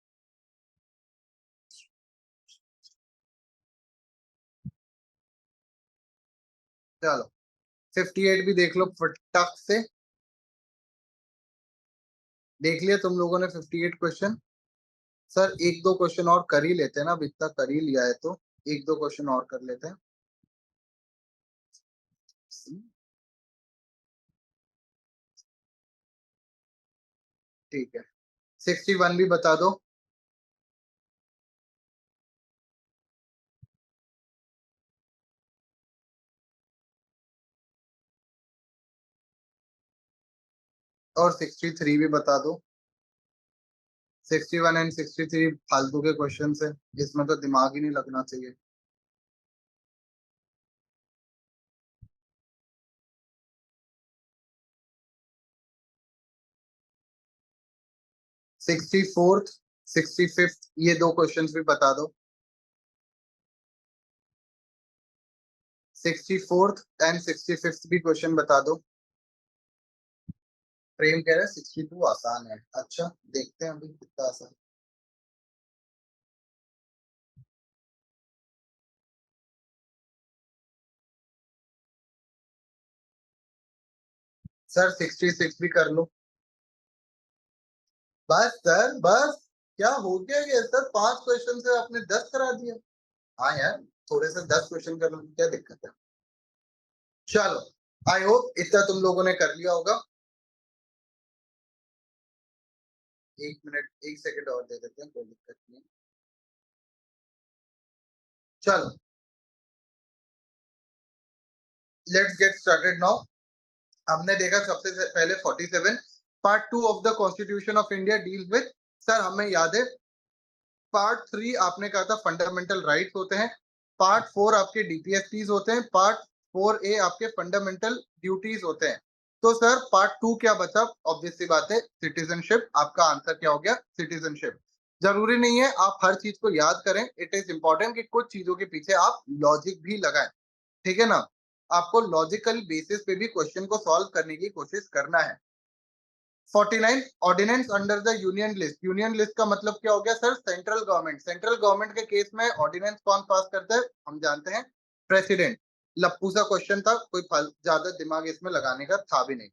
चलो 58 भी देख लो फटाक से। देख लिया तुम लोगों ने 58 क्वेश्चन। सर एक दो क्वेश्चन और कर ही लेते हैं ना, अब इतना कर ही लिया है तो एक दो क्वेश्चन और कर लेते हैं। ठीक है, 61 भी बता दो। और 63 भी बता दो। 61 एंड 63 फालतू के क्वेश्चन है, इसमें तो दिमाग ही नहीं लगना चाहिए। 64th 65th ये दो क्वेश्चन भी बता दो। 64th एंड 65th भी क्वेश्चन बता दो। प्रेम कह रहे हैं 62 आसान है, अच्छा देखते हैं अभी कितना आसान। सर 66 भी कर लो। बस सर बस, क्या हो गया ये सर, 5 क्वेश्चन से आपने 10 करा दिया। हाँ यार, थोड़े से 10 क्वेश्चन कर लो, क्या दिक्कत है। चलो, आई होप इतना तुम लोगों ने कर लिया होगा। 1 मिनट 1 सेकंड और दे देते हैं, कोई दिक्कत नहीं। चलो, लेट्स गेट स्टार्टेड नाउ। हमने देखा सबसे पहले 47 part 2 of the constitution of India deal with. Sir हमें याद है पार्ट 3 आपने कहा था फंडामेंटल राइट्स होते हैं, पार्ट 4 आपके डीपीएसपीज होते हैं, पार्ट 4A आपके फंडामेंटल ड्यूटीज होते हैं। तो सर पार्ट 2 क्या बचा, ऑब्वियस सी बात है सिटीजनशिप। आपका आंसर क्या हो गया, सिटीजनशिप। जरूरी नहीं है आप हर चीज को याद करें, इट इज इंपॉर्टेंट कि कुछ चीजों के पीछे आप लॉजिक भी लगाएं, ठीक है ना। आपको लॉजिकल बेसिस पे भी क्वेश्चन को सॉल्व करने की कोशिश करना है। 49 ordinance under the union list. Union list का मतलब क्या हो गया sir, central government. Central government के केस में ऑर्डिनेंस कौन पास करता है, हम जानते हैं प्रेसिडेंट। लप्पू सा क्वेश्चन था, कोई ज्यादा दिमाग इसमें लगाने का था भी नहीं।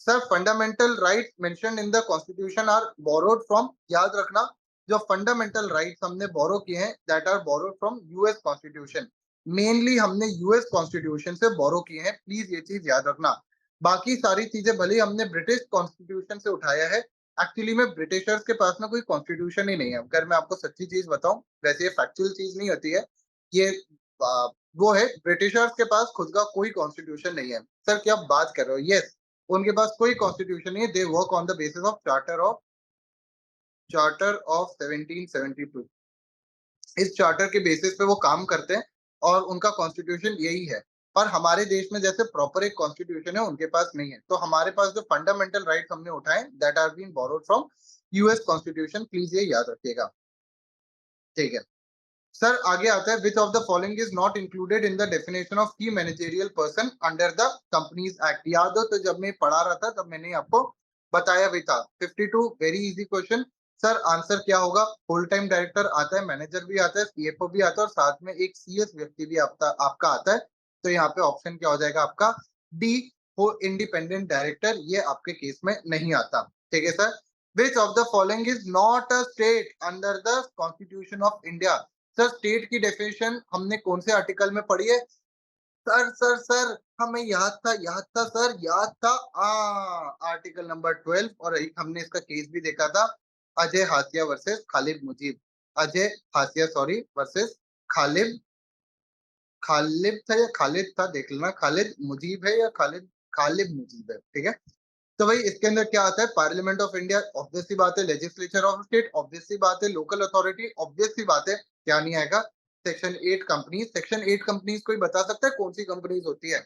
Sir fundamental rights mentioned in the constitution are borrowed from, याद रखना जो फंडामेंटल राइट्स हमने बोरो किए हैं that are borrowed from US constitution. Mainly हमने यूएस कॉन्स्टिट्यूशन से बोरो किए हैं, प्लीज ये चीज याद रखना। बाकी सारी चीजें भले ही हमने ब्रिटिश कॉन्स्टिट्यूशन से उठाया है, एक्चुअली में ब्रिटिशर्स के पास में कोई कॉन्स्टिट्यूशन ही नहीं है। अगर मैं आपको सच्ची चीज बताऊं, वैसे ये फैक्चुअल चीज नहीं होती है ये, वो है ब्रिटिशर्स के पास खुद का कोई कॉन्स्टिट्यूशन नहीं है। सर क्या बात कर रहे हो, यस उनके पास कोई कॉन्स्टिट्यूशन नहीं है, they work on the basis of charter of 1772। इस चार्टर के बेसिस पे वो काम करते हैं और उनका कॉन्स्टिट्यूशन यही है। पर हमारे देश में जैसे प्रॉपर एक कॉन्स्टिट्यूशन है उनके पास नहीं है, तो हमारे पास जो फंडामेंटल राइट्स हमने उठाए that are been borrowed from US constitution, please ये याद रखिएगा, ठीक है। सर आगे आता है, which of the following is not included in the definition of key managerial person under the companies act. याद हो तो जब मैं पढ़ा रहा था तब मैंने आपको बताया भी था। 52 very easy question. Sir answer क्या होगा, फुल टाइम डायरेक्टर आता है, मैनेजर भी आता है, सीएफओ भी आता है और साथ में एक सीएस व्यक्ति भी आपका आता है। तो यहाँ पे ऑप्शन क्या हो जाएगा आपका, डी, वो इंडिपेंडेंट डायरेक्टर, ये आपके केस में नहीं आता, ठीक है sir. Which of the following is not a state under the constitution of India. Sir state की डेफिनेशन हमने कौन से आर्टिकल में पढ़ी है? सर हमें याद था सर, याद था। आर्टिकल नंबर 12, और एक हमने इसका केस भी देखा था, Ajay Hasia versus Khalid Mujib. Ajay Hasia sorry versus Khalid Khalid था या खालिद था, देख लेना। खालिद मुजीब है या खालिद खालिद मुजीब है, ठीक है। तो भाई इसके अंदर क्या आता है? पार्लियामेंट ऑफ इंडिया, ऑब्वियस सी बात है। लेजिस्लेचर ऑफ स्टेट, ऑब्वियस सी बात है। लोकल अथॉरिटी, ऑब्वियस सी बात है। क्या नहीं आएगा? Section 8 companies. सेक्शन 8 कंपनीज कोई बता सकता है कौन सी कंपनीज होती है?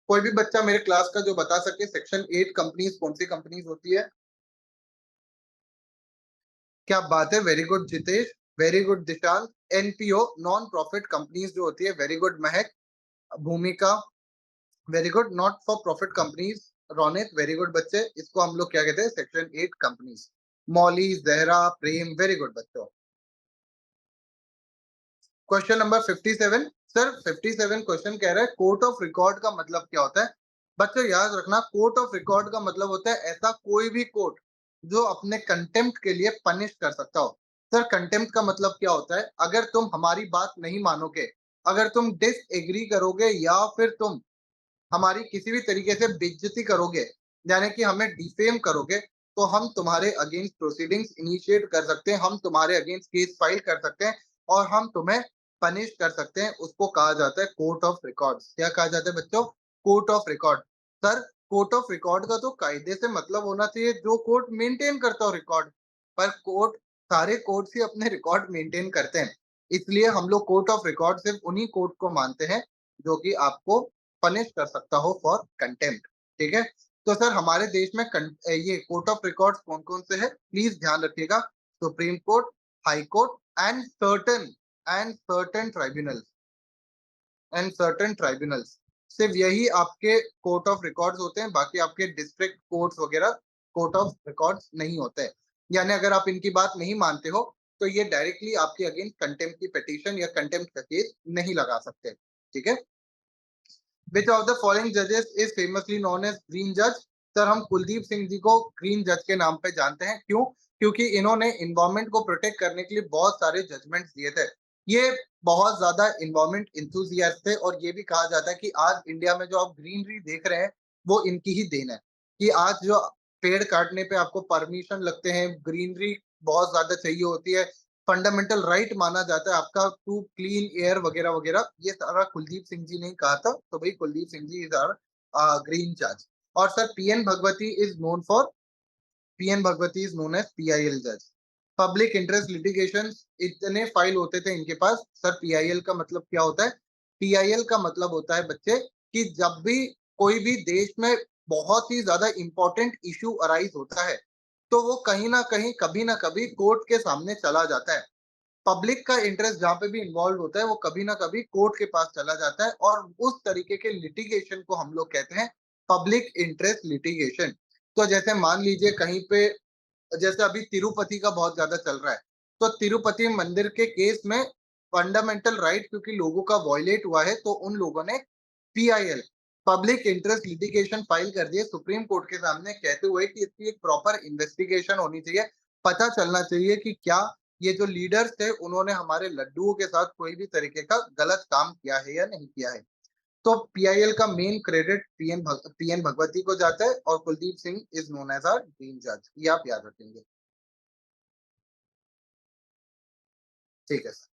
कोई भी बच्चा मेरे क्लास का जो बता सके सेक्शन 8 कंपनीज कौन सी कंपनीज होती है? क्या बात है, very good Jitesh, very good Dishant. NPO, non profit companies जो होती है, very good Mahak, Bhumika, very good. Not for profit companies, Ronit, very good बच्चे। इसको हम लोग क्या कहते हैं? Section 8 companies. Mauli, Zahra, Prem, very good बच्चों। Question number 57। सर 57 क्वेश्चन कह रहा है कोर्ट ऑफ रिकॉर्ड का मतलब क्या होता है? बच्चों याद रखना, कोर्ट ऑफ रिकॉर्ड का मतलब होता है ऐसा कोई भी कोर्ट जो अपने कंटेम्प्ट के लिए पनिश कर सकता हो। सर कंटेम्प्ट का मतलब क्या होता है? अगर तुम हमारी बात नहीं मानोगे, अगर तुम डिसएग्री करोगे, या फिर तुम हमारी किसी भी तरीके से बेइज्जती करोगे, यानी कि हमें डिफेम करोगे, तो हम तुम्हारे अगेंस्ट प्रोसीडिंग्स इनिशिएट कर सकते हैं, हम तुम्हारे अगेंस्ट केस फाइल कर सकते हैं, और हम तुम्हें पनिश कर सकते हैं। उसको कहा जाता है कोर्ट ऑफ रिकॉर्ड्स। क्या कहा जाता है बच्चों? Court of record. Sir court of record का तो कायदे से मतलब होना चाहिए जो कोर्ट मेंटेन करता हो रिकॉर्ड, पर कोर्ट, सारे कोर्ट ही अपने रिकॉर्ड मेंटेन करते हैं। इसलिए हम लोग कोर्ट ऑफ रिकॉर्ड सिर्फ उन्हीं कोर्ट को मानते हैं जो कि आपको पनिश कर सकता हो फॉर कंटेम्प्ट, ठीक है। तो सर हमारे देश में ये कोर्ट ऑफ रिकॉर्ड्स कौन कौन से है, प्लीज ध्यान रखिएगा। Supreme court, high court, and certain tribunals, सिर्फ यही आपके कोर्ट ऑफ रिकॉर्ड्स होते हैं। बाकी आपके डिस्ट्रिक्ट कोर्ट्स वगैरह कोर्ट ऑफ रिकॉर्ड्स नहीं होते हैं। यानी अगर आप इनकी बात नहीं मानते हो, तो ये डायरेक्टली आपके अगेंस्ट कंटेम्प्ट की पिटीशन या कंटेम्प्ट का केस नहीं लगा सकते, ठीक है। Which of the following judges is famously known as green जज? सर हम कुलदीप सिंह जी को ग्रीन जज के नाम पे जानते हैं। क्यों? क्योंकि इन्होंने इन्वायरमेंट को प्रोटेक्ट करने के लिए बहुत सारे जजमेंट्स दिए थे। ये बहुत ज्यादा इन्वायरमेंट इंथुजियास्ट थे, और ये भी कहा जाता है कि आज इंडिया में जो आप ग्रीनरी देख रहे हैं, वो इनकी ही देन है। कि आज जो पेड़ काटने पे आपको परमिशन लगते हैं, ग्रीनरी बहुत ज्यादा चाहिए होती है, फंडामेंटल राइट माना जाता है आपका टू क्लीन एयर वगैरह वगैरह, ये सारा कुलदीप सिंह जी ने ही कहा था। तो भाई Kuldeep Singh ji is our green जज। और sir PN Bhagwati is known as PIL जज। पब्लिक इंटरेस्ट लिटिगेशन, इतने फाइल होते थे इनके पास। सर पीआईएल का मतलब क्या होता है? पीआईएल का मतलब होता है बच्चे कि जब भी कोई भी देश में बहुत ही ज्यादा इंपॉर्टेंट इशू अराइज होता है, तो वो कहीं ना कहीं कभी ना कभी कोर्ट के सामने चला जाता है। पब्लिक का इंटरेस्ट जहाँ पे भी इन्वॉल्व होता है, वो कभी ना कभी कोर्ट के पास चला जाता है, और उस तरीके के लिटिगेशन को हम लोग कहते हैं पब्लिक इंटरेस्ट लिटिगेशन। तो जैसे मान लीजिए कहीं पे, जैसे अभी तिरुपति का बहुत ज्यादा चल रहा है, तो तिरुपति मंदिर के केस में फंडामेंटल राइट क्योंकि लोगों का वॉयलेट हुआ है, तो उन लोगों ने PIL, public interest litigation file कर दिए सुप्रीम कोर्ट के सामने, कहते हुए कि इसकी एक प्रॉपर इन्वेस्टिगेशन होनी चाहिए, पता चलना चाहिए कि क्या ये जो लीडर्स थे उन्होंने हमारे लड्डुओं के साथ कोई भी तरीके का गलत काम किया है या नहीं किया है। तो पीआईएल का मेन क्रेडिट पीएन भगवती को जाता है, और Kuldeep Singh is known as our green जज। ये आप याद रखेंगे, ठीक है सर।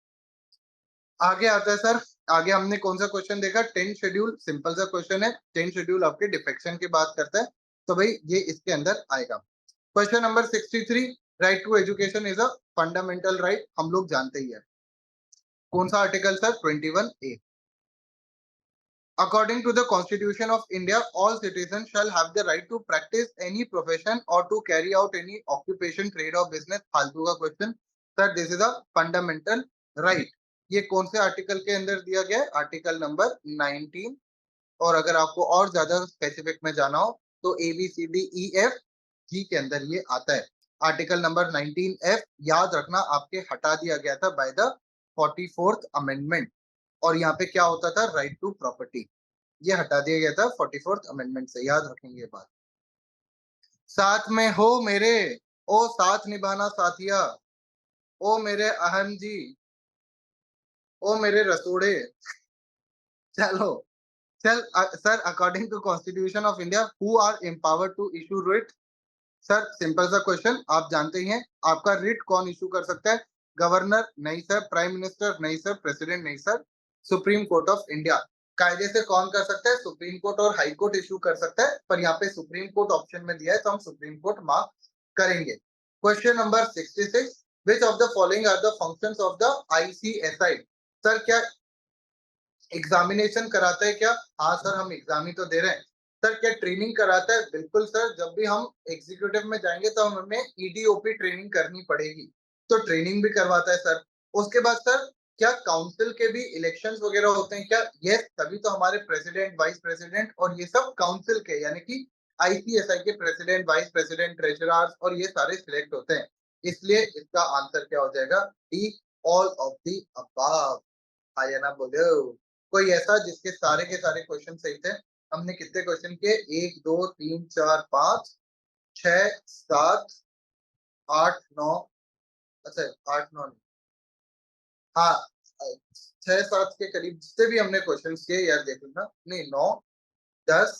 आगे आता है सर, आगे हमने कौन सा क्वेश्चन देखा? 10 शेड्यूल, सिंपल सा क्वेश्चन है। 10 शेड्यूल आपके डिफेक्शन की बात करता है, तो भाई ये इसके अंदर आएगा। Question number 63, right to education is a fundamental right, हम लोग जानते ही है। कौन सा article sir? 21A। According to the Constitution of India, all citizens shall have the right to practice any profession or to carry out any occupation, trade or business। फालतू का question sir, this is a fundamental right. ये कौन से article के अंदर दिया गया है? Article number 19। और अगर आपको और ज्यादा स्पेसिफिक में जाना हो, तो ABCDEFG के अंदर ये आता है। आर्टिकल नंबर 19F याद रखना, आपके हटा दिया गया था बाय द 44th अमेंडमेंट। और यहाँ पे क्या होता था? Right to property. ये हटा दिया गया था 44th अमेंडमेंट से, याद रखेंगे ये बात। साथ में हो मेरे, ओ साथ निभाना साथिया, ओ मेरे अहम जी, ओ मेरे रसोड़े। चलो, sir according to constitution of India who are empowered to issue writ? Sir simple सा क्वेश्चन, आप जानते ही हैं, आपका रिट कौन इशू कर सकता है? गवर्नर नहीं सर, प्राइम मिनिस्टर नहीं सर, प्रेसिडेंट नहीं sir, supreme court of India. कायदे से कौन कर सकता है? सुप्रीम कोर्ट और हाई कोर्ट इशू कर सकता है, पर यहाँ पे सुप्रीम कोर्ट ऑप्शन में दिया है तो हम सुप्रीम कोर्ट मार्क करेंगे। Question number 66, which of the following are the functions of the ICSI? Sir क्या एग्जामिनेशन कराता है क्या? हाँ सर, हम एग्जाम ही तो दे रहे हैं। सर क्या ट्रेनिंग कराता है? बिल्कुल सर, जब भी हम एग्जीक्यूटिव में जाएंगे तो हमें ईडीओपी ट्रेनिंग करनी पड़ेगी, तो ट्रेनिंग भी करवाता है सर। उसके बाद सर क्या काउंसिल के भी इलेक्शंस वगैरह होते हैं क्या? यस, तभी तो हमारे प्रेसिडेंट, वाइस प्रेसिडेंट और ये सब काउंसिल के यानी कि आईसीएसआई के प्रेसिडेंट, वाइस प्रेसिडेंट, ट्रेजरर्स और ये सारे सिलेक्ट होते हैं। इसलिए इसका आंसर क्या हो जाएगा? D, all of the above. हाँ या ना बोलो। कोई ऐसा जिसके सारे के सारे क्वेश्चन सही थे? हमने कितने क्वेश्चन किए? 1 2 3 4 5 6 7 8 9। अच्छा, 8 9 नहीं। हाँ, 6 7 के करीब जितने भी हमने क्वेश्चन किए यार, देख लेना। नहीं, 9 10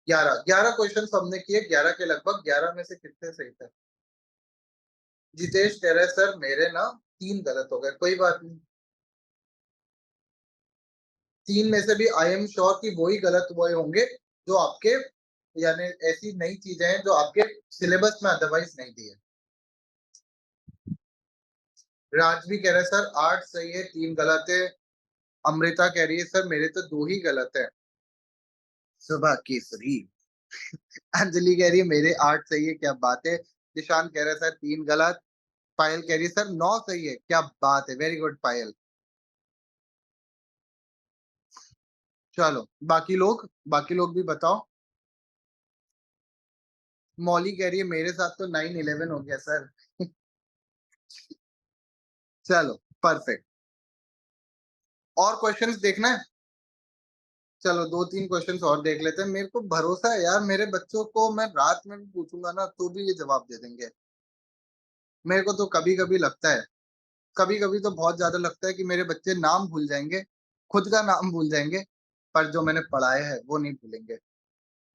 11 11 क्वेश्चन हमने किए। 11 के लगभग, 11 में से कितने सही थे? जितेश कह रहे सर मेरे ना 3 गलत हो गए। कोई बात नहीं, 3 में से भी आई एम श्योर कि वही गलत हुए होंगे जो आपके, यानी ऐसी नई चीजें हैं जो आपके सिलेबस में अदरवाइज नहीं दी है। राजवी कह रहे हैं सर 8 सही है, 3 गलत है। अमृता कह रही है सर मेरे तो 2 ही गलत है। सुबह केसरी। अंजलि कह रही है मेरे 8 सही है, क्या बात है। निशांत कह रहा है सर 3 गलत। पायल कह रही है सर 9 सही है, क्या बात है, वेरी गुड पायल। चलो, बाकी लोग भी बताओ। मौली कह रही है मेरे साथ तो 9-11 हो गया सर। चलो, परफेक्ट। और क्वेश्चंस देखना है? चलो 2-3 क्वेश्चंस और देख लेते हैं। मेरे को भरोसा है यार, मेरे बच्चों को मैं रात में भी पूछूंगा ना तो भी ये जवाब दे देंगे। मेरे को तो कभी कभी लगता है, कभी कभी तो बहुत ज्यादा लगता है कि मेरे बच्चे नाम भूल जाएंगे, खुद का नाम भूल जाएंगे, पर जो मैंने पढ़ाया है वो नहीं भूलेंगे।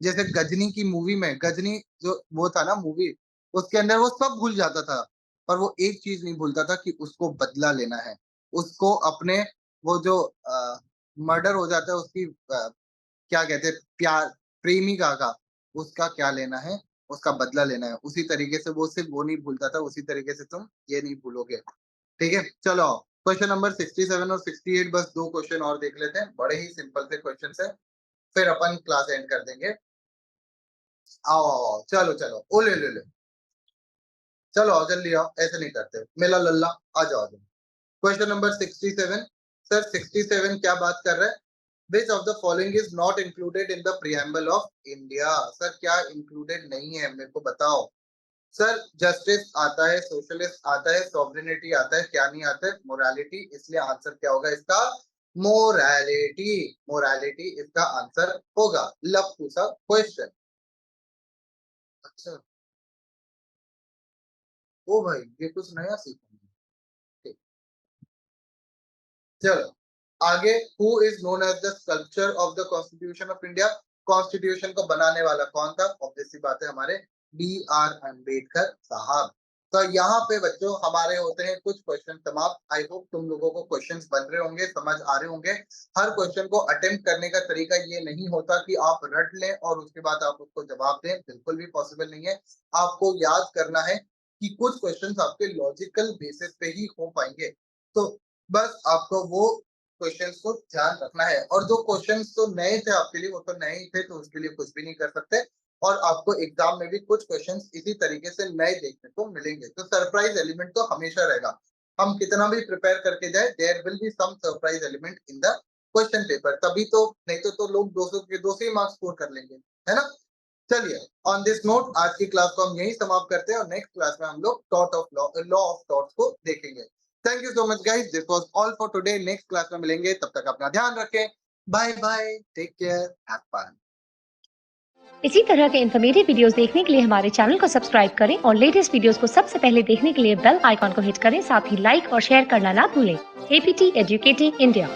जैसे गजनी की मूवी में, गजनी जो वो था ना मूवी, उसके अंदर वो सब भूल जाता था, पर वो एक चीज नहीं भूलता था कि उसको बदला लेना है। उसको अपने, वो जो मर्डर हो जाता है उसकी, क्या कहते हैं, प्यार, प्रेमिका का, उसका क्या लेना है, उसका बदला लेना है। उसी तरीके से वो सिर्फ वो नहीं भूलता था, उसी तरीके से तुम ये नहीं भूलोगे। ठीक है, चलो क्वेश्चन नंबर 67 और 68, बस 2 क्वेश्चन और देख लेते हैं, बड़े ही सिंपल से क्वेश्चन है, फिर अपन क्लास एंड कर देंगे। आओ आओ आओ, चलो चलो, ओ ले ले ले, चलो आओ जल्दी आओ, ऐसे नहीं करते मेला लल्ला। आ जाओ आ जाओ। Question number 67। सर 67 क्या बात कर रहा है? Which of the following is not included in the preamble of India? Sir क्या इंक्लूडेड नहीं है, मेरे को बताओ। सर जस्टिस आता है, सोशलिस्ट आता है, सॉवरेनिटी आता है, क्या नहीं आता है? मोरालिटी। इसलिए आंसर क्या होगा इसका? मोरालिटी। मोरालिटी इसका आंसर होगा। लव सा क्वेश्चन। अच्छा, ओ भाई ये कुछ नया सीखा। ठीक, चलो आगे। Who is known as the sculpture of the constitution of India? Constitution को बनाने वाला कौन था? ऑब्वियस सी बात है, हमारे बी आर अम्बेडकर साहब। तो यहाँ पे बच्चों हमारे होते हैं कुछ क्वेश्चन समाप्त। आई होप तुम लोगों को क्वेश्चंस बन रहे होंगे, समझ आ रहे होंगे। हर क्वेश्चन को अटेम्प्ट करने का तरीका ये नहीं होता कि आप रट लें और उसके बाद आप उसको जवाब दें, बिल्कुल भी पॉसिबल नहीं है। आपको याद करना है कि कुछ क्वेश्चंस आपके लॉजिकल बेसिस पे ही हो पाएंगे। तो बस आपको वो क्वेश्चंस को ध्यान रखना है, और जो क्वेश्चंस तो नए थे आपके लिए वो तो नए ही थे, तो उसके लिए कुछ भी नहीं कर सकते। और आपको एग्जाम में भी कुछ क्वेश्चंस इसी तरीके से नए देखने को मिलेंगे, तो सरप्राइज एलिमेंट तो हमेशा रहेगा। हम कितना भी प्रिपेयर करके जाए, there will be some surprise element in the question paper, तभी तो, नहीं तो लोग 200 के 200 ही मार्क्स स्कोर कर लेंगे, है ना। चलिए, ऑन दिस नोट आज की क्लास को हम यही समाप्त करते हैं, और नेक्स्ट क्लास में हम लोग टॉट ऑफ लॉ ऑफ टॉट्स को देखेंगे। Thank you so much guys, this was all for today. Next class में मिलेंगे, तब तक अपना ध्यान रखें। Bye bye, take care, have fun. इसी तरह के इन्फॉर्मेटिव वीडियोस देखने के लिए हमारे चैनल को सब्सक्राइब करें और लेटेस्ट वीडियोस को सबसे पहले देखने के लिए बेल आइकॉन को हिट करें। साथ ही लाइक और शेयर करना ना भूलें। APT educating India.